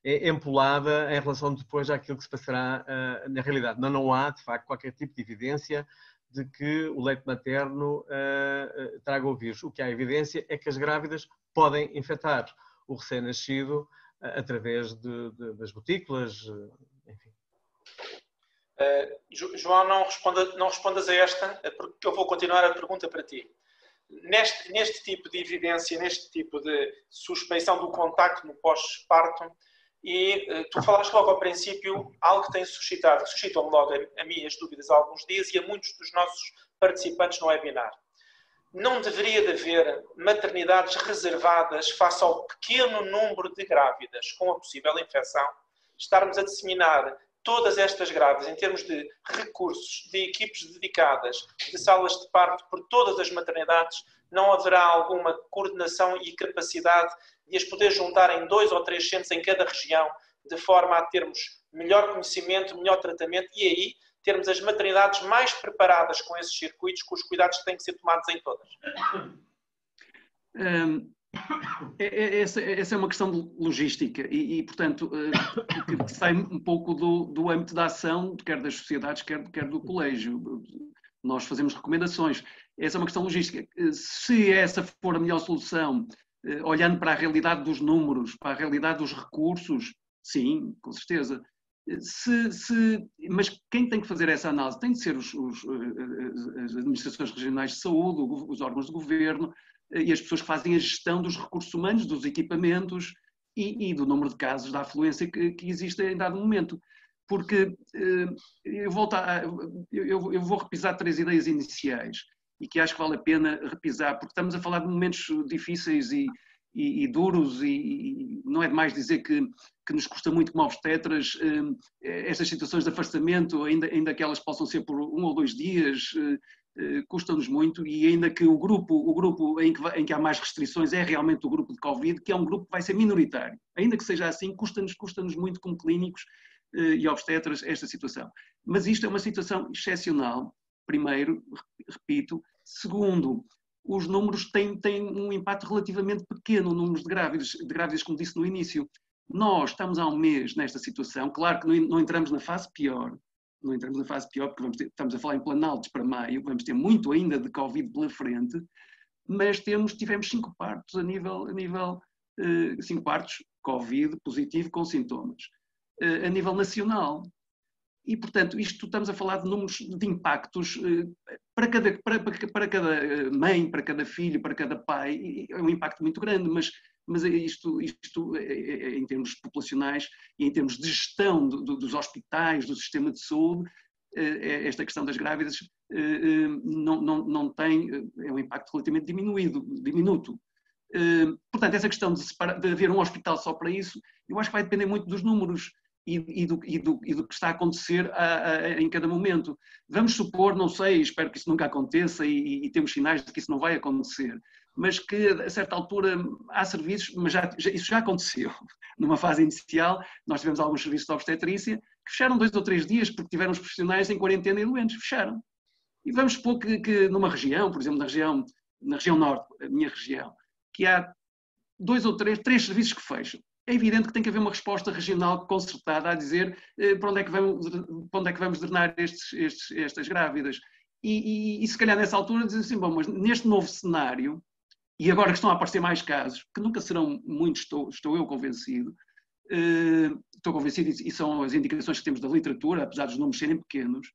empolada em relação depois àquilo que se passará na realidade. Não há, de facto, qualquer tipo de evidência de que o leite materno traga o vírus. O que há evidência é que as grávidas podem infectar o recém-nascido através das gotículas, enfim. João, não respondas a esta, porque eu vou continuar a pergunta para ti. Neste tipo de evidência, neste tipo de suspeição do contacto no pós-parto, e tu falaste logo ao princípio algo que tem suscitou-me logo a mim as dúvidas há alguns dias e a muitos dos nossos participantes no webinar. Não deveria de haver maternidades reservadas face ao pequeno número de grávidas com a possível infecção? Estarmos a disseminar todas estas grávidas em termos de recursos, de equipes dedicadas, de salas de parto por todas as maternidades, não haverá alguma coordenação e capacidade de as poder juntar em 2 ou 3 centros em cada região, de forma a termos melhor conhecimento, melhor tratamento e aí termos as maternidades mais preparadas com esses circuitos, com os cuidados que têm que ser tomados em todas? Essa é uma questão de logística e portanto, que sai um pouco do âmbito da ação, quer das sociedades, quer do colégio. Nós fazemos recomendações. Essa é uma questão logística. Se essa for a melhor solução, olhando para a realidade dos números, para a realidade dos recursos, sim, com certeza. Mas quem tem que fazer essa análise tem de ser as administrações regionais de saúde, os órgãos de governo e as pessoas que fazem a gestão dos recursos humanos, dos equipamentos e do número de casos, da afluência que existe em dado momento. Porque eu vou repisar 3 ideias iniciais e que acho que vale a pena repisar, porque estamos a falar de momentos difíceis e duros e não é demais dizer que nos custa muito como obstetras estas situações de afastamento, ainda que elas possam ser por 1 ou 2 dias, custam-nos muito e ainda que o grupo em que há mais restrições é realmente o grupo de Covid, que é um grupo que vai ser minoritário. Ainda que seja assim, custa-nos muito como clínicos e obstetras esta situação. Mas isto é uma situação excepcional, primeiro, repito. Segundo, os números têm um impacto relativamente pequeno, números de grávidas, como disse no início. Nós estamos há um mês nesta situação, claro que não entramos na fase pior, porque estamos a falar em planaltos para maio, vamos ter muito ainda de Covid pela frente, mas tivemos 5 partos a nível 5 partos Covid positivo com sintomas, a nível nacional. E, portanto, estamos a falar de números de impactos para cada mãe, para cada filho, para cada pai, é um impacto muito grande, mas isto em termos populacionais e em termos de gestão dos hospitais, do sistema de saúde, esta questão das grávidas não tem, é um impacto relativamente diminuto. Portanto, essa questão de haver um hospital só para isso, eu acho que vai depender muito dos números e do que está a acontecer em cada momento. Vamos supor, não sei, espero que isso nunca aconteça e temos sinais de que isso não vai acontecer, mas que a certa altura há serviços, mas isso já aconteceu. Numa fase inicial, nós tivemos alguns serviços de obstetrícia que fecharam 2 ou 3 dias porque tiveram os profissionais em quarentena e doentes, fecharam. E vamos supor que numa região, por exemplo, na região norte, a minha região, que há 2 ou 3 serviços que fecham. É evidente que tem que haver uma resposta regional concertada a dizer para onde é que vamos drenar estas grávidas. E se calhar nessa altura dizer assim, bom, mas neste novo cenário, e agora que estão a aparecer mais casos, que nunca serão muitos, estou eu convencido, e são as indicações que temos da literatura, apesar dos números serem pequenos.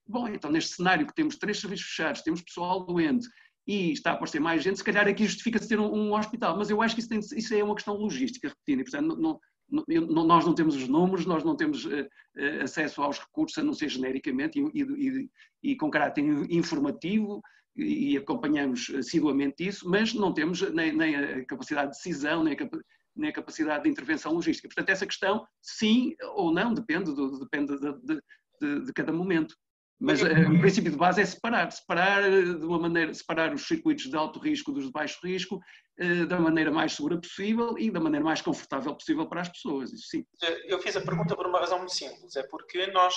Bom, então neste cenário que temos 3 serviços fechados, temos pessoal doente, e está a aparecer mais gente, se calhar aqui justifica-se ter um hospital, mas eu acho que isso é uma questão logística, repetindo, e portanto nós não temos os números, nós não temos acesso aos recursos, a não ser genericamente e com caráter informativo, e acompanhamos assiduamente isso, mas não temos nem a capacidade de decisão, nem a capacidade de intervenção logística. Portanto, essa questão, sim ou não, depende de cada momento. Mas o princípio de base é separar de uma maneira, separar os circuitos de alto risco dos de baixo risco da maneira mais segura possível e da maneira mais confortável possível para as pessoas, isso sim. Eu fiz a pergunta por uma razão muito simples, é porque nós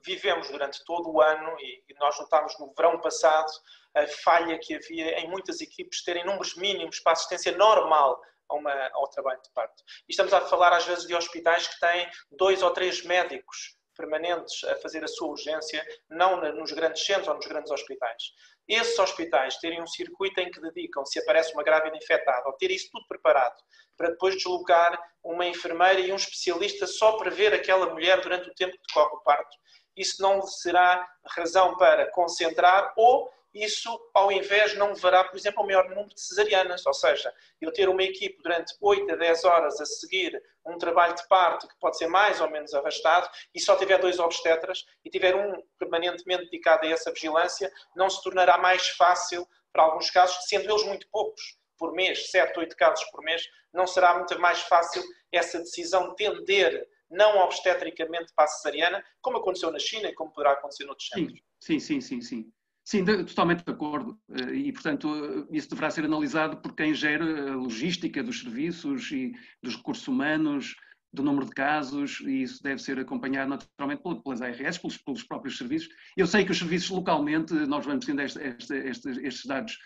vivemos durante todo o ano e nós notámos no verão passado a falha que havia em muitas equipes terem números mínimos para assistência normal ao trabalho de parto. E estamos a falar às vezes de hospitais que têm 2 ou 3 médicos permanentes a fazer a sua urgência, não nos grandes centros ou nos grandes hospitais. Esses hospitais terem um circuito em que dedicam, se aparece uma grávida infectada, ou ter isso tudo preparado, para depois deslocar uma enfermeira e um especialista só para ver aquela mulher durante o tempo que decorre o parto, isso não será razão para concentrar ou isso, ao invés, não levará, por exemplo, ao maior número de cesarianas. Ou seja, eu ter uma equipe durante 8 a 10 horas a seguir um trabalho de parto que pode ser mais ou menos arrastado e só tiver 2 obstetras e tiver um permanentemente dedicado a essa vigilância, não se tornará mais fácil para alguns casos, sendo eles muito poucos por mês, 7, 8 casos por mês, não será muito mais fácil essa decisão tender não obstetricamente para a cesariana, como aconteceu na China e como poderá acontecer noutros centros. Sim. Sim, totalmente de acordo. E, portanto, isso deverá ser analisado por quem gera a logística dos serviços e dos recursos humanos, do número de casos, e isso deve ser acompanhado naturalmente pelas ARS, pelos próprios serviços. Eu sei que os serviços localmente, nós vamos tendo estes dados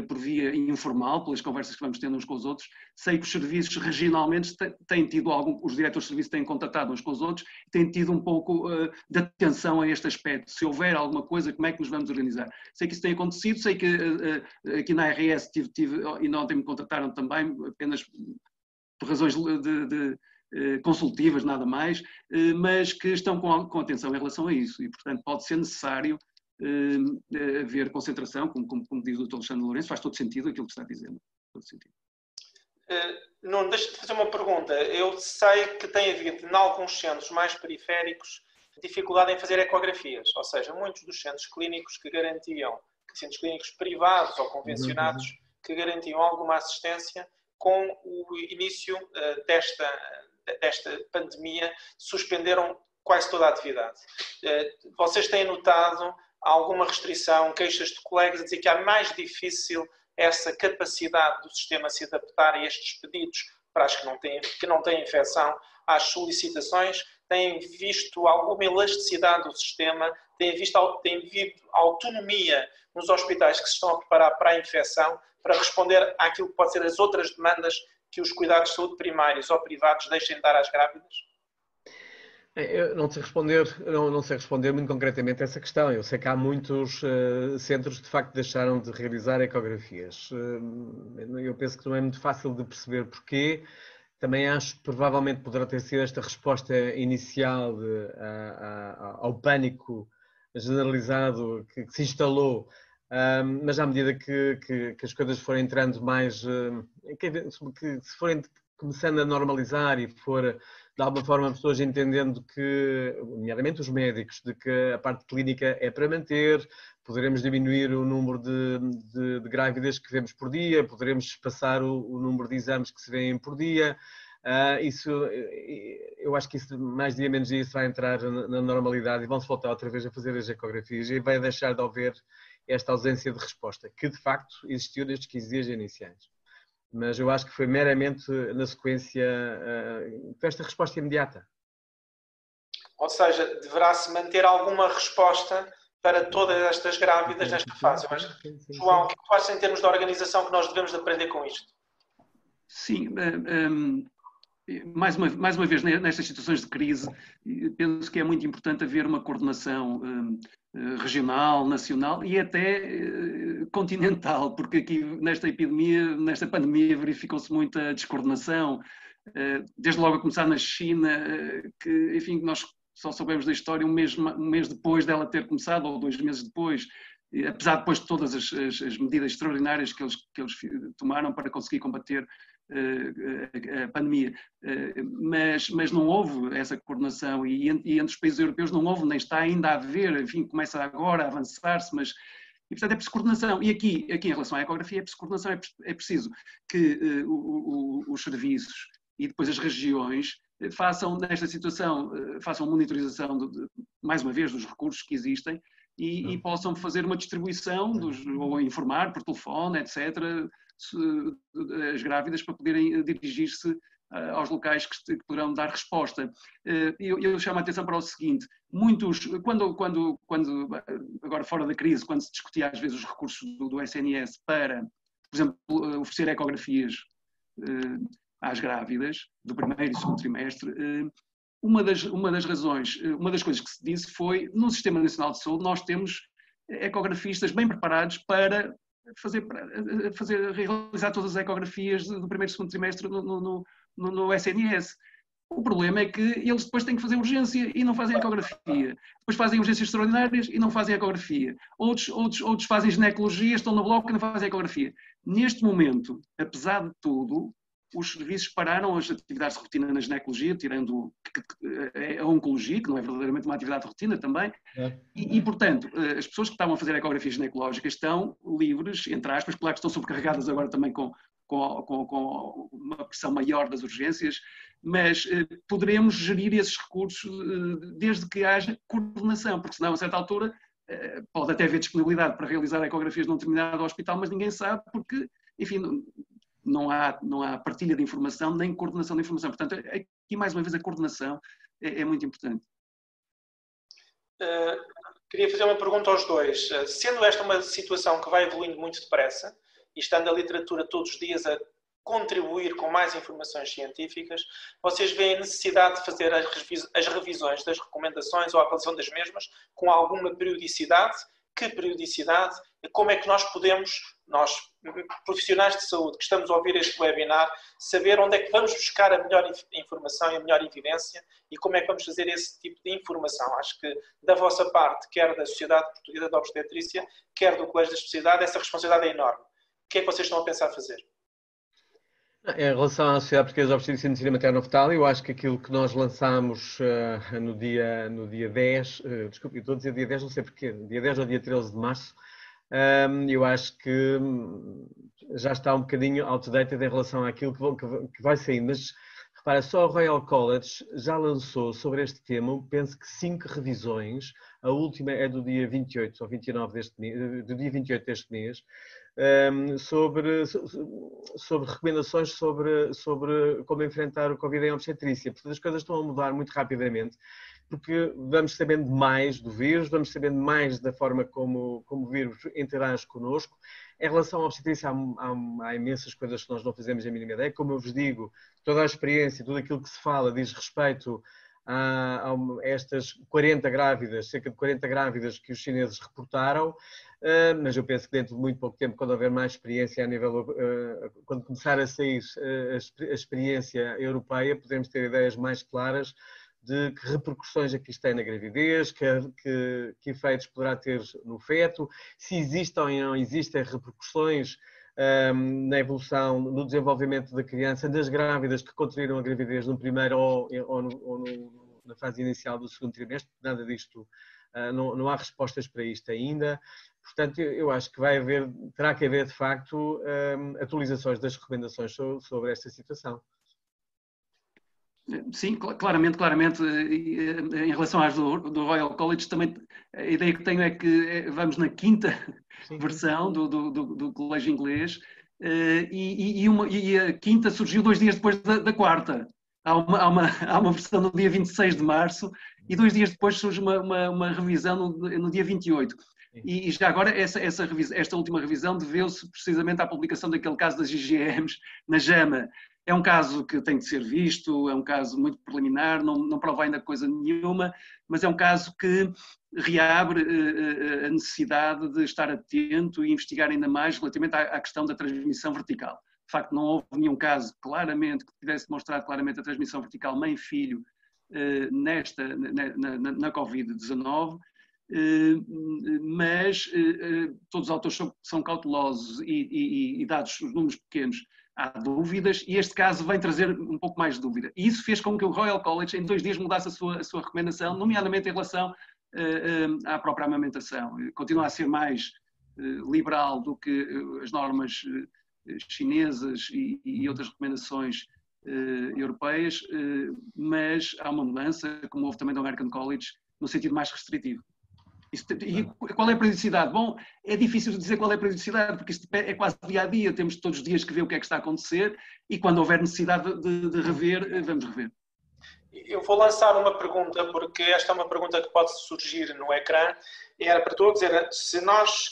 por via informal, pelas conversas que vamos tendo uns com os outros. Sei que os serviços regionalmente têm tido os diretores de serviço têm contatado uns com os outros, têm tido um pouco de atenção a este aspecto. Se houver alguma coisa, como é que nos vamos organizar? Sei que isso tem acontecido, sei que aqui na ARS e ontem me contataram também, apenas por razões consultivas, nada mais, mas que estão com atenção em relação a isso e, portanto, pode ser necessário haver concentração, como diz o Dr. Alexandre Lourenço, faz todo sentido aquilo que está dizendo. Todo sentido. Não, deixa-me fazer uma pergunta. Eu sei que tem havido, em alguns centros mais periféricos, dificuldade em fazer ecografias, ou seja, muitos dos centros clínicos que garantiam, centros clínicos privados ou convencionados, que garantiam alguma assistência, com o início desta pandemia, suspenderam quase toda a atividade. Vocês têm notado alguma restrição, queixas de colegas a dizer que é mais difícil essa capacidade do sistema se adaptar a estes pedidos para as que não têm infecção, às solicitações? Têm visto alguma elasticidade do sistema? Tem havido autonomia nos hospitais que se estão a preparar para a infecção, para responder àquilo que pode ser as outras demandas que os cuidados de saúde primários ou privados deixem de dar às grávidas? Eu não sei responder muito concretamente a essa questão. Eu sei que há muitos centros que de facto deixaram de realizar ecografias. Eu penso que não é muito fácil de perceber porquê. Também acho que provavelmente poderá ter sido esta resposta inicial ao pânico generalizado que se instalou, mas à medida que as coisas forem entrando mais, que se forem começando a normalizar e for, de alguma forma, pessoas entendendo que, nomeadamente os médicos, de que a parte clínica é para manter, poderemos diminuir o número de grávidas que vemos por dia, poderemos espaçar o número de exames que se vêem por dia. Eu acho que isso, mais dia menos dia, isso vai entrar na normalidade e vão-se voltar outra vez a fazer as ecografias e vai deixar de haver esta ausência de resposta, que de facto existiu nestes 15 dias iniciais. Mas eu acho que foi meramente na sequência desta resposta imediata. Ou seja, deverá-se manter alguma resposta para todas estas grávidas nesta fase. Eu acho que, João, o que tu achas em termos de organização que nós devemos de aprender com isto? Sim, mais uma vez, nestas situações de crise, penso que é muito importante haver uma coordenação regional, nacional e até continental, porque aqui nesta pandemia, verificou-se muita descoordenação, desde logo a começar na China, que, enfim, nós só soubemos da história um mês depois dela ter começado, ou 2 meses depois, apesar depois de todas as medidas extraordinárias que eles tomaram para conseguir combater a pandemia, mas não houve essa coordenação e entre os países europeus não houve, nem está ainda a haver, enfim, começa agora a avançar-se, mas e, portanto, é preciso coordenação. E aqui em relação à ecografia, é preciso coordenação, é preciso que os serviços e depois as regiões façam, nesta situação, façam monitorização, mais uma vez, dos recursos que existem e possam fazer uma distribuição, ou informar por telefone, etc., as grávidas para poderem dirigir-se aos locais que poderão dar resposta. Eu chamo a atenção para o seguinte: muitos, quando agora fora da crise, quando se discutia às vezes os recursos do SNS para, por exemplo, oferecer ecografias às grávidas do primeiro e segundo trimestre, uma das razões, uma das coisas que se disse foi, no Sistema Nacional de Saúde, nós temos ecografistas bem preparados para realizar todas as ecografias do primeiro e segundo trimestre no SNS. O problema é que eles depois têm que fazer urgência e não fazem ecografia. Depois fazem urgências extraordinárias e não fazem ecografia. Outros fazem ginecologia, estão no bloco e não fazem ecografia. Neste momento, apesar de tudo, os serviços pararam as atividades de rotina na ginecologia, tirando a oncologia, que não é verdadeiramente uma atividade de rotina também, portanto, as pessoas que estavam a fazer ecografias ginecológicas estão livres, entre aspas, claro que estão sobrecarregadas agora também com uma pressão maior das urgências, mas poderemos gerir esses recursos desde que haja coordenação, porque senão, a certa altura, pode até haver disponibilidade para realizar ecografias num determinado hospital, mas ninguém sabe porque, enfim, não há partilha de informação nem coordenação de informação. Portanto, aqui mais uma vez a coordenação é muito importante. Queria fazer uma pergunta aos dois. Sendo esta uma situação que vai evoluindo muito depressa e estando a literatura todos os dias a contribuir com mais informações científicas, vocês veem a necessidade de fazer as revisões das recomendações ou a avaliação das mesmas com alguma periodicidade? Que periodicidade? Como é que nós podemos, nós profissionais de saúde que estamos a ouvir este webinar, saber onde é que vamos buscar a melhor informação e a melhor evidência e como é que vamos fazer esse tipo de informação? Acho que da vossa parte, quer da Sociedade Portuguesa de Obstetrícia, quer do Colégio da Especialidade, essa responsabilidade é enorme. O que é que vocês estão a pensar fazer? Em relação à Sociedade Portuguesa de Obstetrícia e Medicina Materno-Fetal, eu acho que aquilo que nós lançámos no dia 10, desculpe, eu estou a dizer dia 10, não sei porquê, dia 10 ou dia 13 de março, eu acho que já está um bocadinho outdated em relação àquilo que vai sair, mas repara, só a Royal College já lançou sobre este tema, penso que 5 revisões, a última é do dia 28 ou 29 deste mês, do dia 28 deste mês, sobre recomendações sobre como enfrentar o Covid em obstetrícia. Portanto, as coisas estão a mudar muito rapidamente, porque vamos sabendo mais do vírus, vamos sabendo mais da forma como o vírus interage connosco. Em relação à obstetrícia, há imensas coisas que nós não fazemos a mínima ideia. Como eu vos digo, toda a experiência, tudo aquilo que se fala diz respeito a estas 40 grávidas, cerca de 40 grávidas que os chineses reportaram, mas eu penso que dentro de muito pouco tempo, quando houver mais experiência a nível, quando começar a sair a experiência europeia, podemos ter ideias mais claras de que repercussões aqui isto tem na gravidez, que efeitos poderá ter no feto, se existem ou não existem repercussões na evolução, no desenvolvimento da criança, das grávidas que contraíram a gravidez no primeiro ou na fase inicial do segundo trimestre. Nada disto, não há respostas para isto ainda. Portanto, eu acho que terá que haver, de facto, atualizações das recomendações sobre esta situação. Sim, claramente. Em relação às do Royal College, também a ideia que tenho é que vamos na quinta versão do colégio inglês e a quinta surgiu 2 dias depois da quarta. Há uma versão no dia 26 de março e 2 dias depois surge uma revisão no dia 28. E já agora, esta última revisão deveu-se precisamente à publicação daquele caso das IgMs na JAMA. É um caso que tem de ser visto, é um caso muito preliminar, não prova ainda coisa nenhuma, mas é um caso que reabre a necessidade de estar atento e investigar ainda mais relativamente à questão da transmissão vertical. De facto, não houve nenhum caso claramente que tivesse demonstrado claramente a transmissão vertical mãe-filho na Covid-19, mas todos os autores são cautelosos e dados os números pequenos, há dúvidas, e este caso vem trazer um pouco mais de dúvida. E isso fez com que o Royal College em 2 dias mudasse a sua recomendação, nomeadamente em relação à própria amamentação. Continua a ser mais liberal do que as normas chinesas e outras recomendações europeias, mas há uma mudança, como houve também do American College, no sentido mais restritivo. E qual é a periodicidade? Bom, é difícil dizer qual é a periodicidade, porque isto é quase dia a dia, temos todos os dias que ver o que é que está a acontecer e quando houver necessidade de rever, vamos rever. Eu vou lançar uma pergunta, porque esta é uma pergunta que pode surgir no ecrã. Era para tu dizer, se nós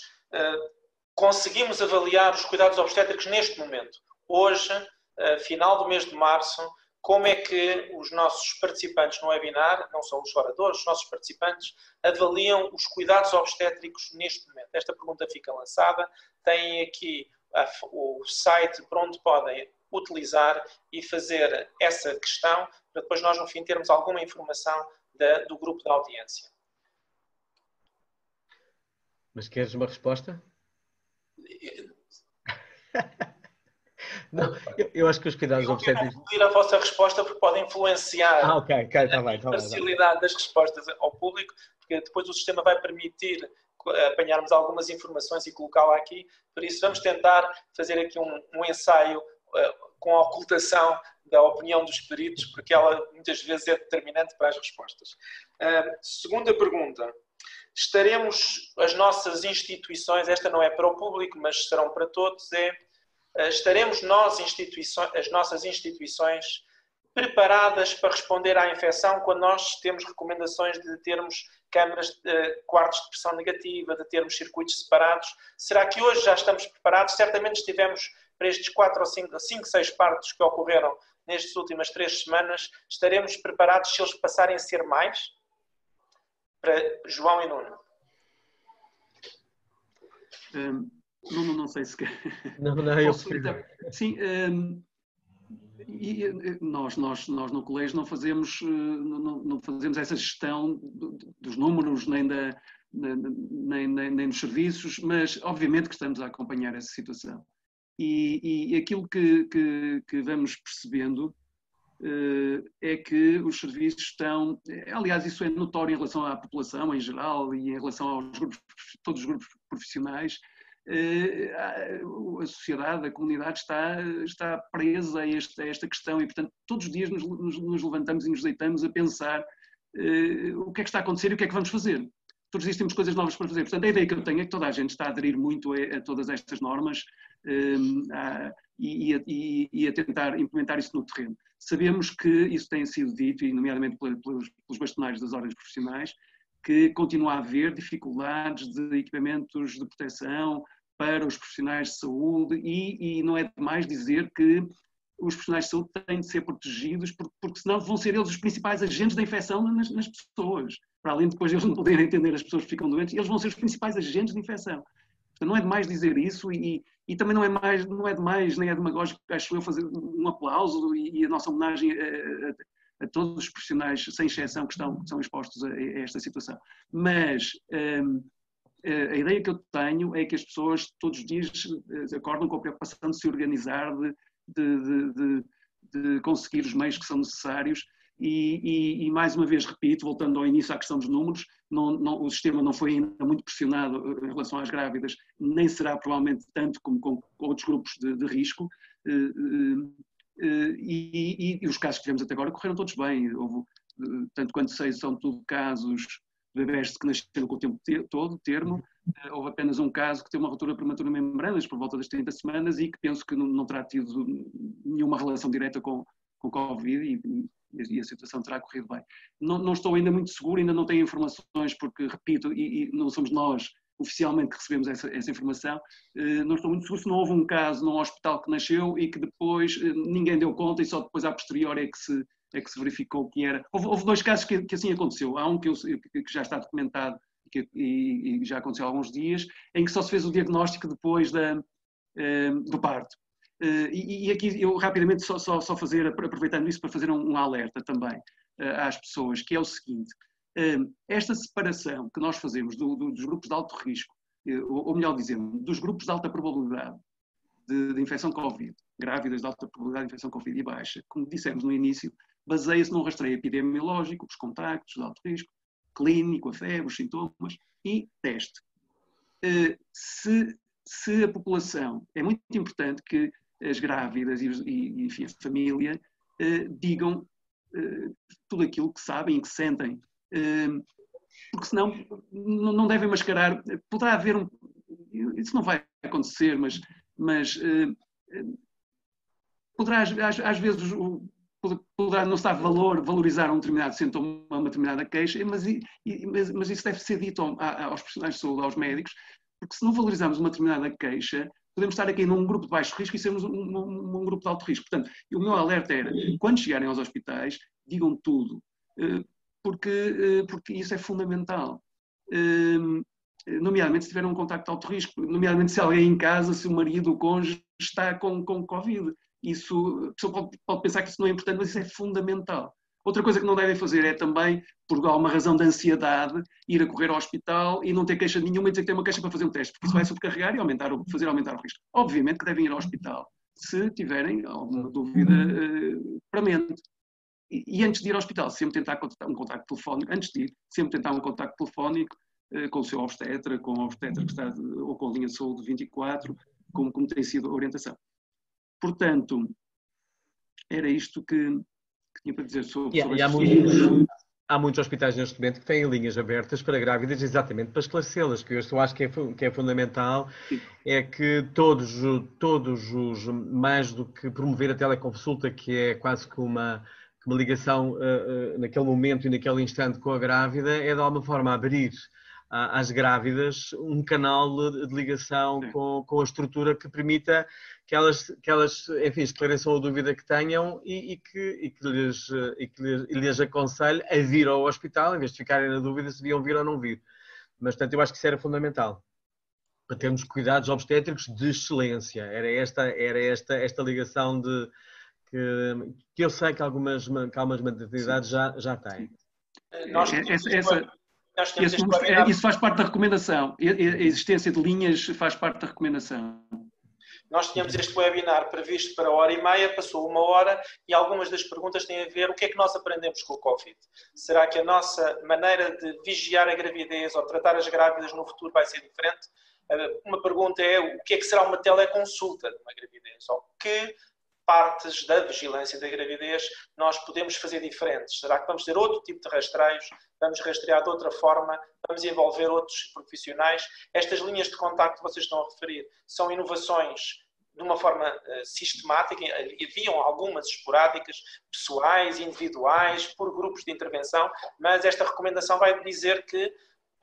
conseguimos avaliar os cuidados obstétricos neste momento, hoje, final do mês de março, como é que os nossos participantes no webinar, não só os oradores, os nossos participantes, avaliam os cuidados obstétricos neste momento? Esta pergunta fica lançada. Têm aqui o site para onde podem utilizar e fazer essa questão, para depois nós, no fim, termos alguma informação do grupo da audiência. Mas queres uma resposta? Não, eu acho que os cuidados obstétricos... Eu quero a vossa resposta porque pode influenciar a parcialidade das respostas ao público, porque depois o sistema vai permitir apanharmos algumas informações e colocá-la aqui. Por isso vamos tentar fazer aqui um ensaio com a ocultação da opinião dos peritos, porque ela muitas vezes é determinante para as respostas. Segunda pergunta. Estaremos, as nossas instituições, esta não é para o público, mas serão para todos, estaremos as nossas instituições preparadas para responder à infecção quando nós temos recomendações de termos câmaras, quartos de pressão negativa, de termos circuitos separados? Será que hoje já estamos preparados? Certamente estivemos para estes 4 ou 5, 6 partos que ocorreram nestas últimas 3 semanas. Estaremos preparados se eles passarem a ser mais? Para João e Nuno. Nuno, não sei se quer. Não, eu prefiro. Sim, e nós no colégio não fazemos essa gestão dos números nem dos serviços, mas obviamente que estamos a acompanhar essa situação. E aquilo que vamos percebendo é que os serviços estão, aliás, isso é notório em relação à população em geral e em relação aos grupos, todos os grupos profissionais. A sociedade, a comunidade está presa a esta questão e, portanto, todos os dias nos levantamos e nos deitamos a pensar o que é que está a acontecer e o que é que vamos fazer. Todos os dias temos coisas novas para fazer. Portanto, a ideia que eu tenho é que toda a gente está a aderir muito a todas estas normas e a tentar implementar isso no terreno. Sabemos que isso tem sido dito, e nomeadamente pelos bastonários das ordens profissionais, que continua a haver dificuldades de equipamentos de proteção para os profissionais de saúde e não é demais dizer que os profissionais de saúde têm de ser protegidos porque senão vão ser eles os principais agentes da infecção nas pessoas. Para além de depois eles não poderem entender as pessoas que ficam doentes, eles vão ser os principais agentes de infecção. Portanto, não é demais dizer isso e também não é demais, nem é demagógico, acho eu, fazer um aplauso e a nossa homenagem a todos os profissionais, sem exceção, que são expostos a esta situação. Mas A ideia que eu tenho é que as pessoas todos os dias acordam com a preocupação de se organizar, de conseguir os meios que são necessários e mais uma vez repito, voltando ao início à questão dos números, o sistema não foi ainda muito pressionado em relação às grávidas, nem será provavelmente tanto como com outros grupos de risco, e os casos que tivemos até agora correram todos bem. Houve, tanto quanto sei, são tudo casos de bebés que nasceram com o tempo todo, termo. Houve apenas um caso que teve uma ruptura prematura de membranas por volta das 30 semanas e que penso que não terá tido nenhuma relação direta com Covid e a situação terá corrido bem. Não estou ainda muito seguro, ainda não tenho informações, porque, repito, e não somos nós oficialmente que recebemos essa informação, não estou muito seguro se não houve um caso num hospital que nasceu e que depois ninguém deu conta e só depois, a posteriori, é que se verificou que era. Houve 2 casos que assim aconteceu. Há um que já está documentado e já aconteceu há alguns dias, em que só se fez o diagnóstico depois do parto. E aqui eu rapidamente só fazer, aproveitando isso para fazer um alerta também às pessoas, que é o seguinte: esta separação que nós fazemos dos grupos de alto risco, ou melhor dizendo, dos grupos de alta probabilidade de infecção Covid, grávidas de alta probabilidade de infecção Covid e baixa, como dissemos no início, baseia-se num rastreio epidemiológico, os contactos de alto risco, clínico, a febre, os sintomas e teste. Se a população, é muito importante que as grávidas e enfim, a família digam tudo aquilo que sabem e que sentem, porque senão não devem mascarar. Poderá haver isso não vai acontecer, mas poderá às vezes poderá não estar valorizar um determinado sintoma, uma determinada queixa, mas isso deve ser dito aos profissionais de saúde, aos médicos, porque se não valorizarmos uma determinada queixa, podemos estar aqui num grupo de baixo risco e sermos um grupo de alto risco. Portanto, o meu alerta era, quando chegarem aos hospitais, digam tudo, porque isso é fundamental. Nomeadamente se tiver um contacto de alto risco, nomeadamente se alguém em casa, se o marido ou o cônjuge está com Covid. Isso, a pessoa pode pensar que isso não é importante, mas isso é fundamental. Outra coisa que não devem fazer é também, por alguma razão de ansiedade, ir a correr ao hospital e não ter queixa nenhuma e dizer que tem uma queixa para fazer um teste, porque isso vai sobrecarregar e fazer aumentar o risco. Obviamente que devem ir ao hospital, se tiverem alguma dúvida premente. E antes de ir ao hospital, sempre tentar um contacto telefónico, antes de ir, sempre tentar um contacto telefónico com o seu obstetra, com o obstetra que está, ou com a linha de saúde 24, como tem sido a orientação. Portanto, era isto que tinha para dizer sobre há muitos hospitais neste momento que têm linhas abertas para grávidas exatamente para esclarecê-las, que eu acho que é fundamental. Sim. É que todos os, mais do que promover a teleconsulta, que é quase que uma ligação naquele momento e naquele instante com a grávida, é de alguma forma abrir às grávidas um canal de ligação com a estrutura que permita que elas enfim, esclareçam a dúvida que tenham e que lhes aconselhe a vir ao hospital, em vez de ficarem na dúvida se deviam vir ou não vir. Mas, portanto, eu acho que isso era fundamental, para termos cuidados obstétricos de excelência. Era esta ligação que eu sei que algumas maternidades já têm. Isso faz parte da recomendação. A existência de linhas faz parte da recomendação. Nós tínhamos este webinar previsto para 1h30, passou 1 hora e algumas das perguntas têm a ver o que é que nós aprendemos com o Covid. Será que a nossa maneira de vigiar a gravidez ou tratar as grávidas no futuro vai ser diferente? Uma pergunta é o que é que será uma teleconsulta de uma gravidez? Ou que partes da vigilância da gravidez nós podemos fazer diferentes? Será que vamos ter outro tipo de rastreios? Vamos rastrear de outra forma? Vamos envolver outros profissionais? Estas linhas de contacto que vocês estão a referir são inovações de uma forma sistemática, haviam algumas esporádicas, pessoais, individuais, por grupos de intervenção, mas esta recomendação vai dizer que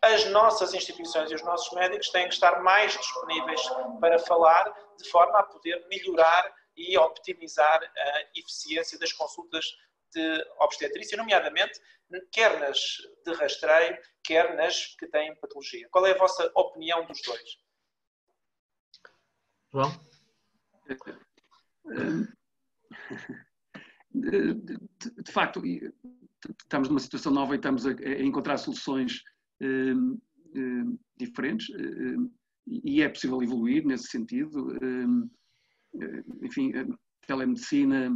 as nossas instituições e os nossos médicos têm que estar mais disponíveis para falar, de forma a poder melhorar e optimizar a eficiência das consultas de obstetrícia, nomeadamente, quer nas de rastreio, quer nas que têm patologia. Qual é a vossa opinião dos dois? João? De facto, estamos numa situação nova e estamos a encontrar soluções diferentes e é possível evoluir nesse sentido. Enfim, a telemedicina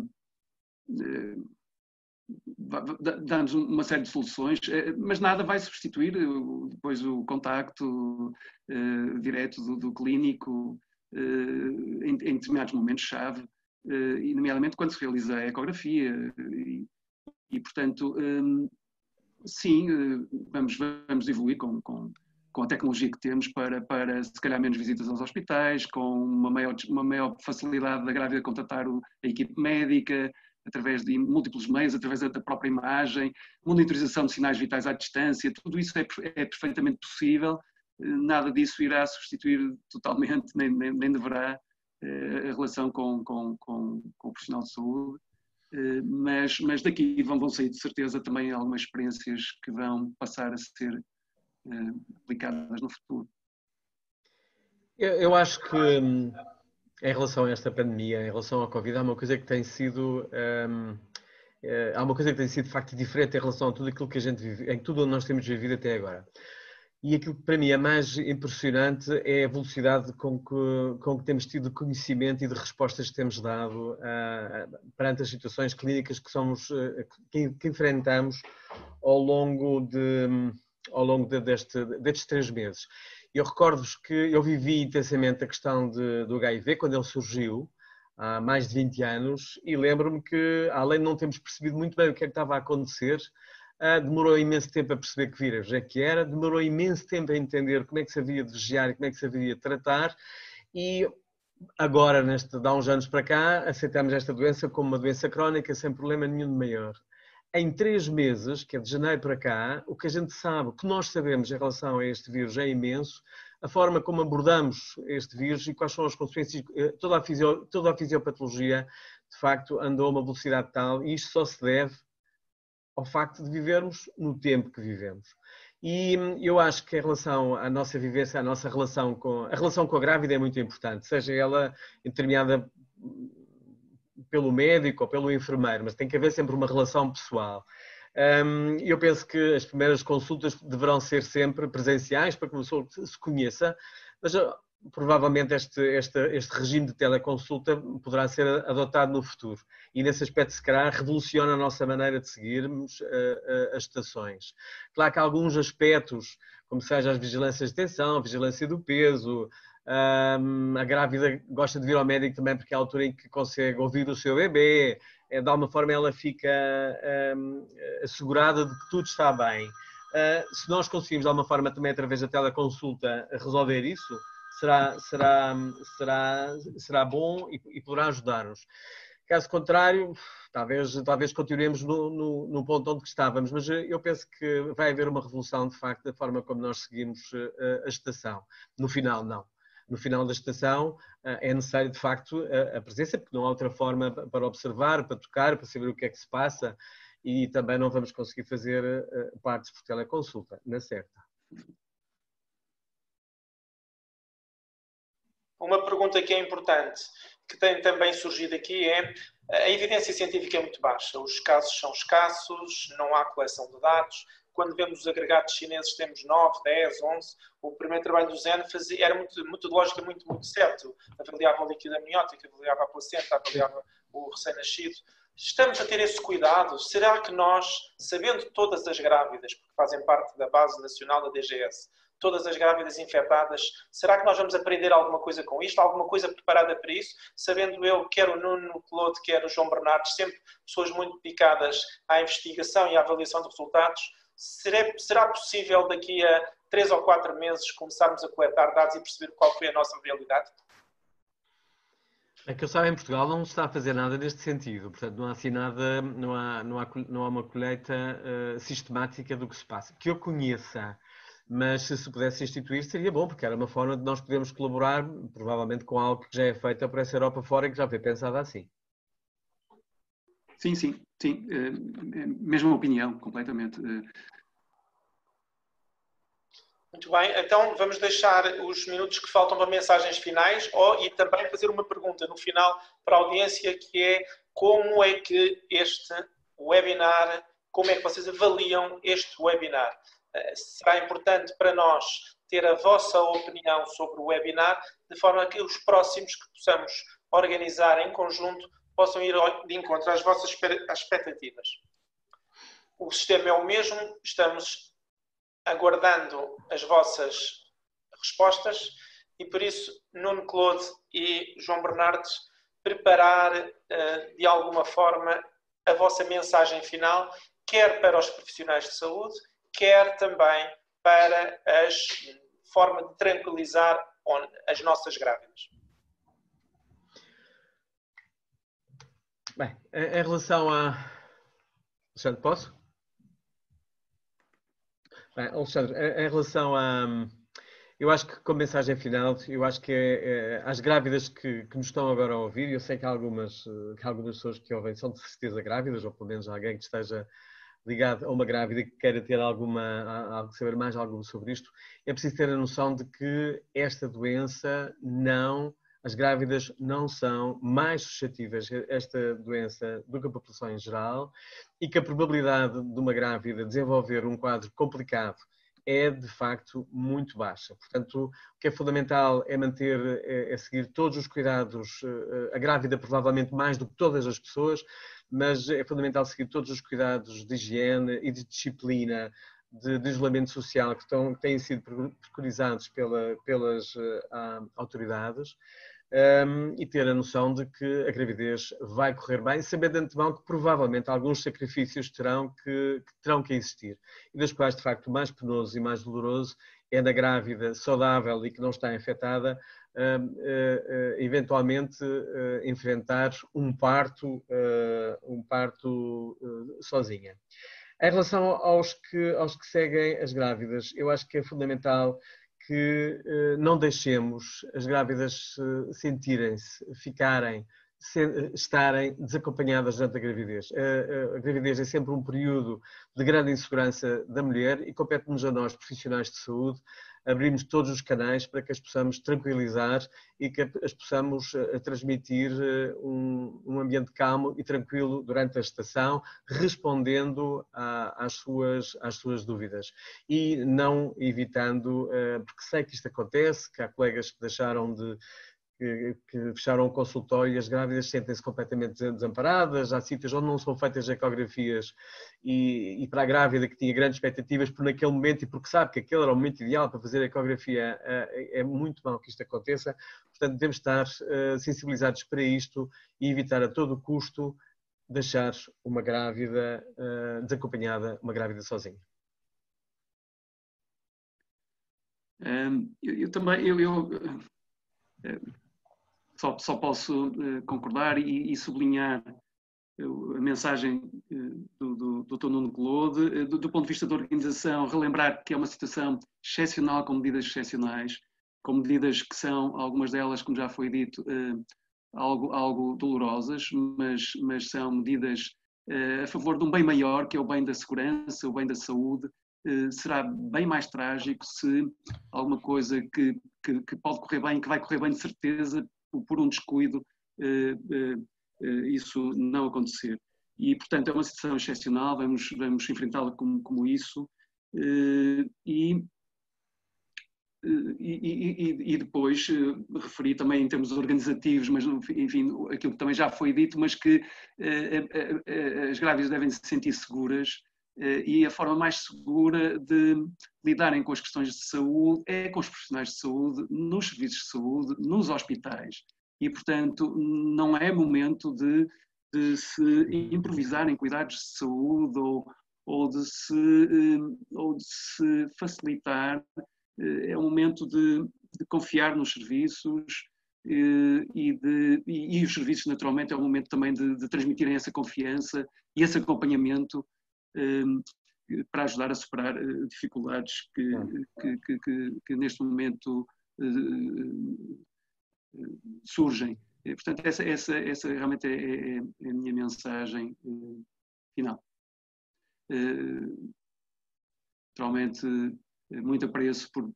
dá-nos uma série de soluções, mas nada vai substituir depois o contacto direto do clínico em determinados momentos-chave, e nomeadamente quando se realiza a ecografia e portanto, sim, vamos evoluir com a tecnologia que temos para se calhar menos visitas aos hospitais, com uma maior facilidade da grávida contatar a equipe médica, através de múltiplos meios, através da própria imagem, monitorização de sinais vitais à distância, tudo isso é perfeitamente possível, nada disso irá substituir totalmente, nem deverá, a relação com o profissional de saúde, mas daqui vão sair de certeza também algumas experiências que vão passar a ser aplicadas no futuro. Eu acho que em relação a esta pandemia, em relação à Covid, há uma coisa que tem sido de facto diferente em relação a tudo aquilo que a gente vive, em tudo onde nós temos vivido até agora. E aquilo que para mim é mais impressionante é a velocidade com que temos tido conhecimento e de respostas que temos dado perante as situações clínicas que enfrentamos ao longo destes 3 meses. Eu recordo-vos que eu vivi intensamente a questão do HIV quando ele surgiu, há mais de 20 anos, e lembro-me que, além de não termos percebido muito bem o que é que estava a acontecer, demorou imenso tempo a perceber que vírus é que era, demorou imenso tempo a entender como é que se havia de vigiar e como é que se havia de tratar, e agora, há uns anos para cá, aceitamos esta doença como uma doença crónica sem problema nenhum de maior. Em 3 meses, que é de janeiro para cá, o que a gente sabe, o que nós sabemos em relação a este vírus é imenso, a forma como abordamos este vírus e quais são as consequências, toda a fisiopatologia, de facto, andou a uma velocidade tal, e isto só se deve ao facto de vivermos no tempo que vivemos. E eu acho que em relação à nossa vivência, a relação com a grávida é muito importante, seja ela intermediada pelo médico ou pelo enfermeiro, mas tem que haver sempre uma relação pessoal. Eu penso que as primeiras consultas deverão ser sempre presenciais para que a pessoa se conheça, mas provavelmente este regime de teleconsulta poderá ser adotado no futuro. E nesse aspecto, se calhar, revoluciona a nossa maneira de seguirmos as estações. Claro que há alguns aspectos, como seja as vigilâncias de tensão, a vigilância do peso, a grávida gosta de vir ao médico também porque é a altura em que consegue ouvir o seu bebê, de alguma forma ela fica assegurada de que tudo está bem. Se nós conseguimos de alguma forma também através da teleconsulta resolver isso, será bom e poderá ajudar-nos. Caso contrário, talvez continuemos no ponto onde estávamos, mas eu penso que vai haver uma revolução de facto da forma como nós seguimos a estação. No final, não. No final da estação é necessário, de facto, a presença, porque não há outra forma para observar, para tocar, para saber o que é que se passa, e também não vamos conseguir fazer partes por teleconsulta, na certa. Uma pergunta que é importante, que tem também surgido aqui, é a evidência científica é muito baixa, os casos são escassos, não há coleção de dados. Quando vemos os agregados chineses, temos 9, 10, 11. O primeiro trabalho do Zen era metodologicamente muito certo. Avaliava o líquido amniótico, avaliava a placenta, avaliava o recém-nascido. Estamos a ter esse cuidado? Será que nós, sabendo todas as grávidas, porque fazem parte da base nacional da DGS, todas as grávidas infectadas, será que nós vamos aprender alguma coisa com isto? Alguma coisa preparada para isso? Sabendo eu, quer o Nuno Clodo, quer o João Bernardes, sempre pessoas muito dedicadas à investigação e à avaliação de resultados, será possível daqui a 3 ou 4 meses começarmos a coletar dados e perceber qual foi a nossa realidade? É que eu saiba, em Portugal não se está a fazer nada neste sentido, portanto não há assim nada, não há uma colheita sistemática do que se passa. Que eu conheça, mas se pudesse instituir seria bom, porque era uma forma de nós podermos colaborar, provavelmente com algo que já é feito por essa Europa fora e que já foi pensado assim. Sim. Mesma opinião, completamente. Muito bem, então vamos deixar os minutos que faltam para mensagens finais e também fazer uma pergunta no final para a audiência, que é como é que este webinar, como é que vocês avaliam este webinar? será importante para nós ter a vossa opinião sobre o webinar, de forma que os próximos que possamos organizar em conjunto possam ir de encontro às vossas expectativas. O sistema é o mesmo, estamos aguardando as vossas respostas e, por isso, Nuno Claude e João Bernardes, preparar de alguma forma a vossa mensagem final, quer para os profissionais de saúde, quer também para a forma de tranquilizar as nossas grávidas. Bem, em relação a... Alexandre, posso? Bem, Alexandre, em relação a... Eu acho que, como mensagem final, eu acho que às grávidas que nos estão agora a ouvir, eu sei que algumas pessoas que ouvem são de certeza grávidas, ou pelo menos alguém que esteja ligado a uma grávida e que queira ter saber mais algo sobre isto, é preciso ter a noção de que esta doença as grávidas não são mais suscetíveis a esta doença do que a população em geral e que a probabilidade de uma grávida desenvolver um quadro complicado é, de facto, muito baixa. Portanto, o que é fundamental é seguir todos os cuidados, a grávida provavelmente mais do que todas as pessoas, mas é fundamental seguir todos os cuidados de higiene e de disciplina, de isolamento social que têm sido preconizados pelas autoridades. E ter a noção de que a gravidez vai correr bem, sabendo de antemão que provavelmente alguns sacrifícios terão que existir, e das quais, de facto, o mais penoso e mais doloroso é na grávida saudável e que não está infectada, eventualmente enfrentar um parto sozinha. Em relação aos que seguem as grávidas, eu acho que é fundamental que não deixemos as grávidas sentirem-se, estarem desacompanhadas durante a gravidez. A gravidez é sempre um período de grande insegurança da mulher e compete-nos a nós, profissionais de saúde, abrirmos todos os canais para que as possamos tranquilizar e que as possamos transmitir um ambiente calmo e tranquilo durante a gestação, respondendo às suas dúvidas e não evitando, porque sei que isto acontece, que há colegas que que fecharam o consultório e as grávidas sentem-se completamente desamparadas. Há sítios onde não são feitas ecografias e para a grávida que tinha grandes expectativas por naquele momento e porque sabe que aquele era o momento ideal para fazer a ecografia, é muito mal que isto aconteça. Portanto, devemos estar sensibilizados para isto e evitar a todo custo deixar uma grávida desacompanhada, uma grávida sozinha. Eu também... Só posso concordar e sublinhar a mensagem do Dr. Nuno Claude. Do ponto de vista da organização, relembrar que é uma situação excepcional, com medidas excepcionais, com medidas que são, algumas delas, como já foi dito, algo dolorosas, mas são medidas a favor de um bem maior, que é o bem da segurança, o bem da saúde. Será bem mais trágico se alguma coisa que pode correr bem, que vai correr bem de certeza, por um descuido, isso não acontecer. E, portanto, é uma situação excepcional, vamos enfrentá-la como isso. E depois, referi também em termos organizativos, mas, enfim, aquilo que também já foi dito, mas que as grávidas devem se sentir seguras. E a forma mais segura de lidarem com as questões de saúde é com os profissionais de saúde, nos serviços de saúde, nos hospitais. E, portanto, não é momento de se improvisar em cuidados de saúde ou de se facilitar. É um momento de confiar nos serviços e os serviços, naturalmente, é um momento também de transmitirem essa confiança e esse acompanhamento para ajudar a superar dificuldades que neste momento surgem. Portanto, essa realmente é a minha mensagem final. Naturalmente, muito apreço por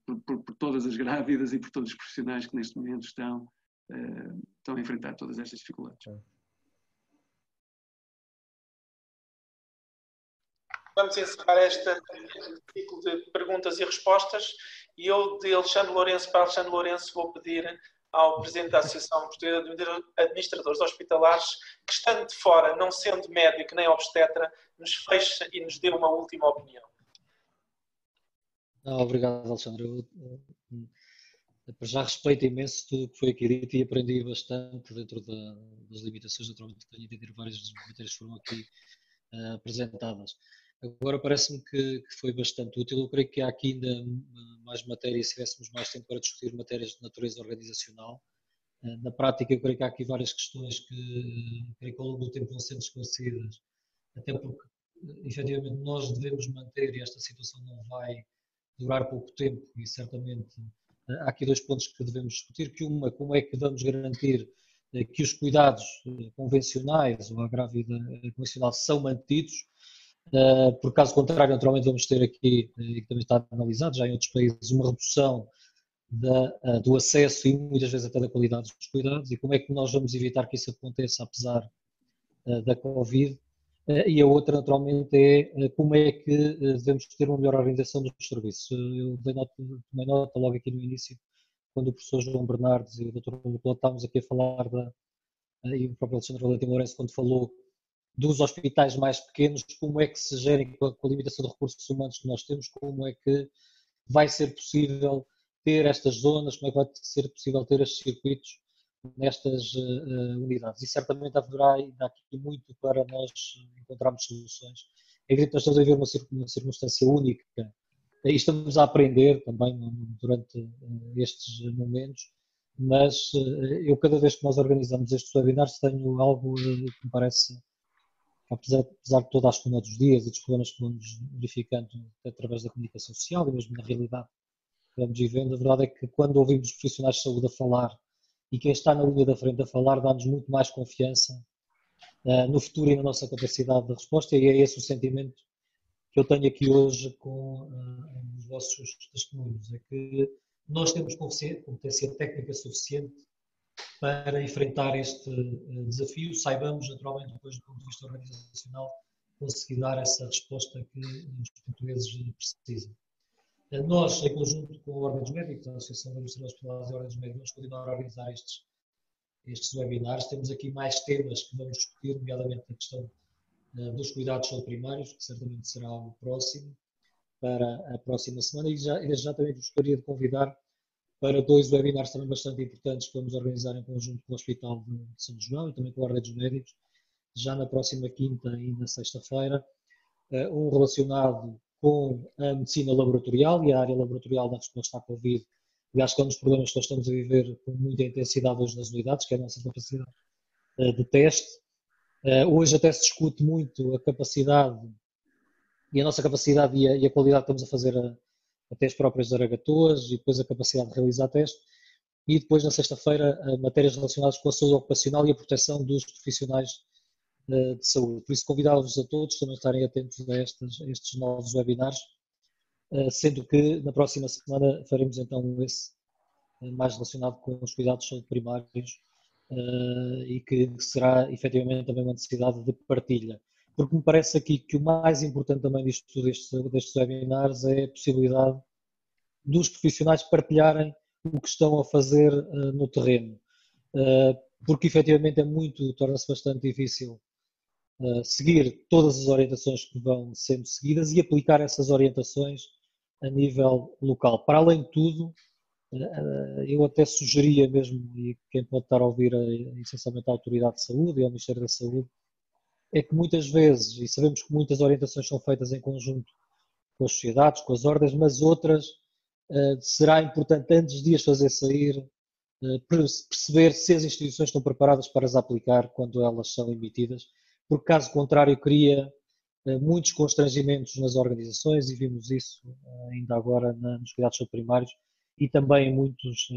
todas as grávidas e por todos os profissionais que neste momento estão a enfrentar todas estas dificuldades. vamos encerrar este ciclo de perguntas e respostas e eu, de Alexandre Lourenço para Alexandre Lourenço, vou pedir ao Presidente da Associação Portuguesa de Administradores Hospitalares que, estando de fora, não sendo médico nem obstetra, nos feche e nos dê uma última opinião. Obrigado, Alexandre. Já respeito imenso tudo o que foi aqui dito e aprendi bastante dentro das limitações, naturalmente, que tenho entendido várias das matérias que foram aqui apresentadas. Agora parece-me que foi bastante útil. Eu creio que há aqui ainda mais matéria, se tivéssemos mais tempo para discutir matérias de natureza organizacional. Na prática, eu creio que há aqui várias questões que creio que ao longo do tempo vão sendo esclarecidas, até porque, efetivamente, nós devemos manter, e esta situação não vai durar pouco tempo, e certamente há aqui dois pontos que devemos discutir, que uma, como é que vamos garantir que os cuidados convencionais ou a grávida convencional são mantidos, por caso contrário, naturalmente vamos ter aqui, e que também está analisado já em outros países, uma redução do acesso e muitas vezes até da qualidade dos cuidados, e como é que nós vamos evitar que isso aconteça apesar da Covid. E a outra, naturalmente, é como é que devemos ter uma melhor organização dos serviços. Eu tomei nota logo aqui no início, quando o professor João Bernardes e o Dr. Nicolau estávamos aqui a falar, e o próprio Alexandre Valentim Lourenço, quando falou dos hospitais mais pequenos, como é que se gerem com a limitação de recursos humanos que nós temos, como é que vai ser possível ter estas zonas, como é que vai ser possível ter estes circuitos nestas unidades. E certamente haverá ainda aqui muito para nós encontrarmos soluções. É evidente que nós estamos a viver uma circunstância única e estamos a aprender também durante estes momentos, mas eu cada vez que nós organizamos estes webinars tenho algo que me parece, apesar de toda a escuna dos dias e dos problemas que vamos verificando através da comunicação social e mesmo na realidade que vamos vivendo, a verdade é que quando ouvimos os profissionais de saúde a falar e quem está na linha da frente a falar dá-nos muito mais confiança no futuro e na nossa capacidade de resposta, e é esse o sentimento que eu tenho aqui hoje com os vossos testemunhos, é que nós temos competência técnica suficiente para enfrentar este desafio, saibamos naturalmente depois do ponto de vista organizacional conseguir dar essa resposta que os portugueses precisam. Nós, em conjunto com a Ordem dos Médicos, a Associação de Administradores Hospitalares e a Ordem dos Médicos, vamos continuar a organizar estes webinars. Temos aqui mais temas que vamos discutir, nomeadamente a questão dos cuidados de primários, que certamente será o próximo, para a próxima semana. E já também gostaria de convidar para dois webinars também bastante importantes que vamos organizar em conjunto com o Hospital de São João e também com a Ordem dos Médicos, já na próxima quinta e na sexta-feira, um relacionado com a medicina laboratorial e a área laboratorial da resposta à Covid. Aliás, que é um dos problemas que nós estamos a viver com muita intensidade hoje nas unidades, que é a nossa capacidade de teste. Hoje até se discute muito a capacidade e a nossa capacidade e a qualidade que estamos a fazer até as próprias zaragatoas e depois a capacidade de realizar testes. E depois, na sexta-feira, matérias relacionadas com a saúde ocupacional e a proteção dos profissionais de saúde. Por isso, convidá-vos a todos também estarem atentos a estes novos webinars, sendo que na próxima semana faremos então esse mais relacionado com os cuidados de saúde primários e que será efetivamente também uma necessidade de partilha. Porque me parece aqui que o mais importante também destes webinars é a possibilidade dos profissionais partilharem o que estão a fazer no terreno. Porque efetivamente torna-se bastante difícil seguir todas as orientações que vão sendo seguidas e aplicar essas orientações a nível local. Para além de tudo, eu até sugeria mesmo, e quem pode estar a ouvir essencialmente a Autoridade de Saúde e ao Ministério da Saúde, é que muitas vezes, e sabemos que muitas orientações são feitas em conjunto com as sociedades, com as ordens, mas outras será importante antes de as fazer sair, perceber se as instituições estão preparadas para as aplicar quando elas são emitidas, porque caso contrário cria muitos constrangimentos nas organizações e vimos isso ainda agora nos cuidados primários e também em muitos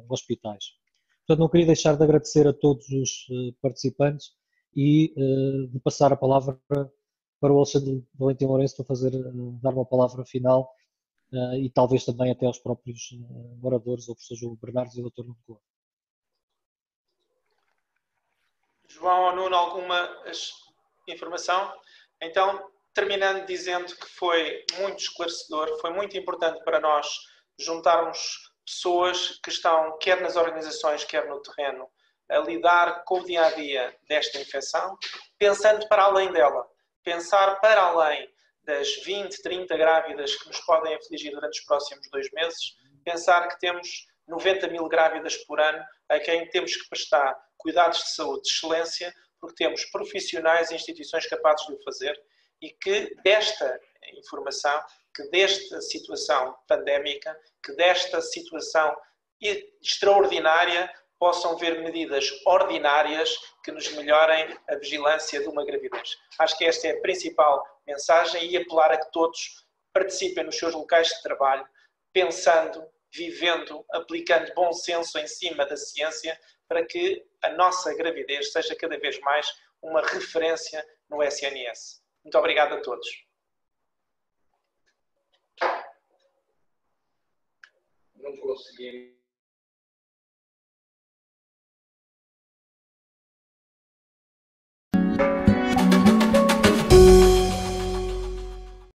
hospitais. Portanto, não queria deixar de agradecer a todos os participantes e de passar a palavra para o Alexandre Valentim Lourenço para dar uma palavra final e talvez também até aos próprios oradores, o professor João Bernardes e o Dr. Nuno Coelho. João ou Nuno, alguma informação? Então, terminando dizendo que foi muito esclarecedor, foi muito importante para nós juntarmos pessoas que estão, quer nas organizações, quer no terreno, a lidar com o dia-a-dia desta infecção, pensando para além dela. Pensar para além das 20, 30 grávidas que nos podem afligir durante os próximos 2 meses, pensar que temos 90.000 grávidas por ano a quem temos que prestar cuidados de saúde de excelência, porque temos profissionais e instituições capazes de o fazer e que desta informação, que desta situação pandémica, que desta situação extraordinária possam ver medidas ordinárias que nos melhorem a vigilância de uma gravidez. Acho que esta é a principal mensagem e apelar a que todos participem nos seus locais de trabalho, pensando, vivendo, aplicando bom senso em cima da ciência para que a nossa gravidez seja cada vez mais uma referência no SNS. Muito obrigado a todos. Não consegui.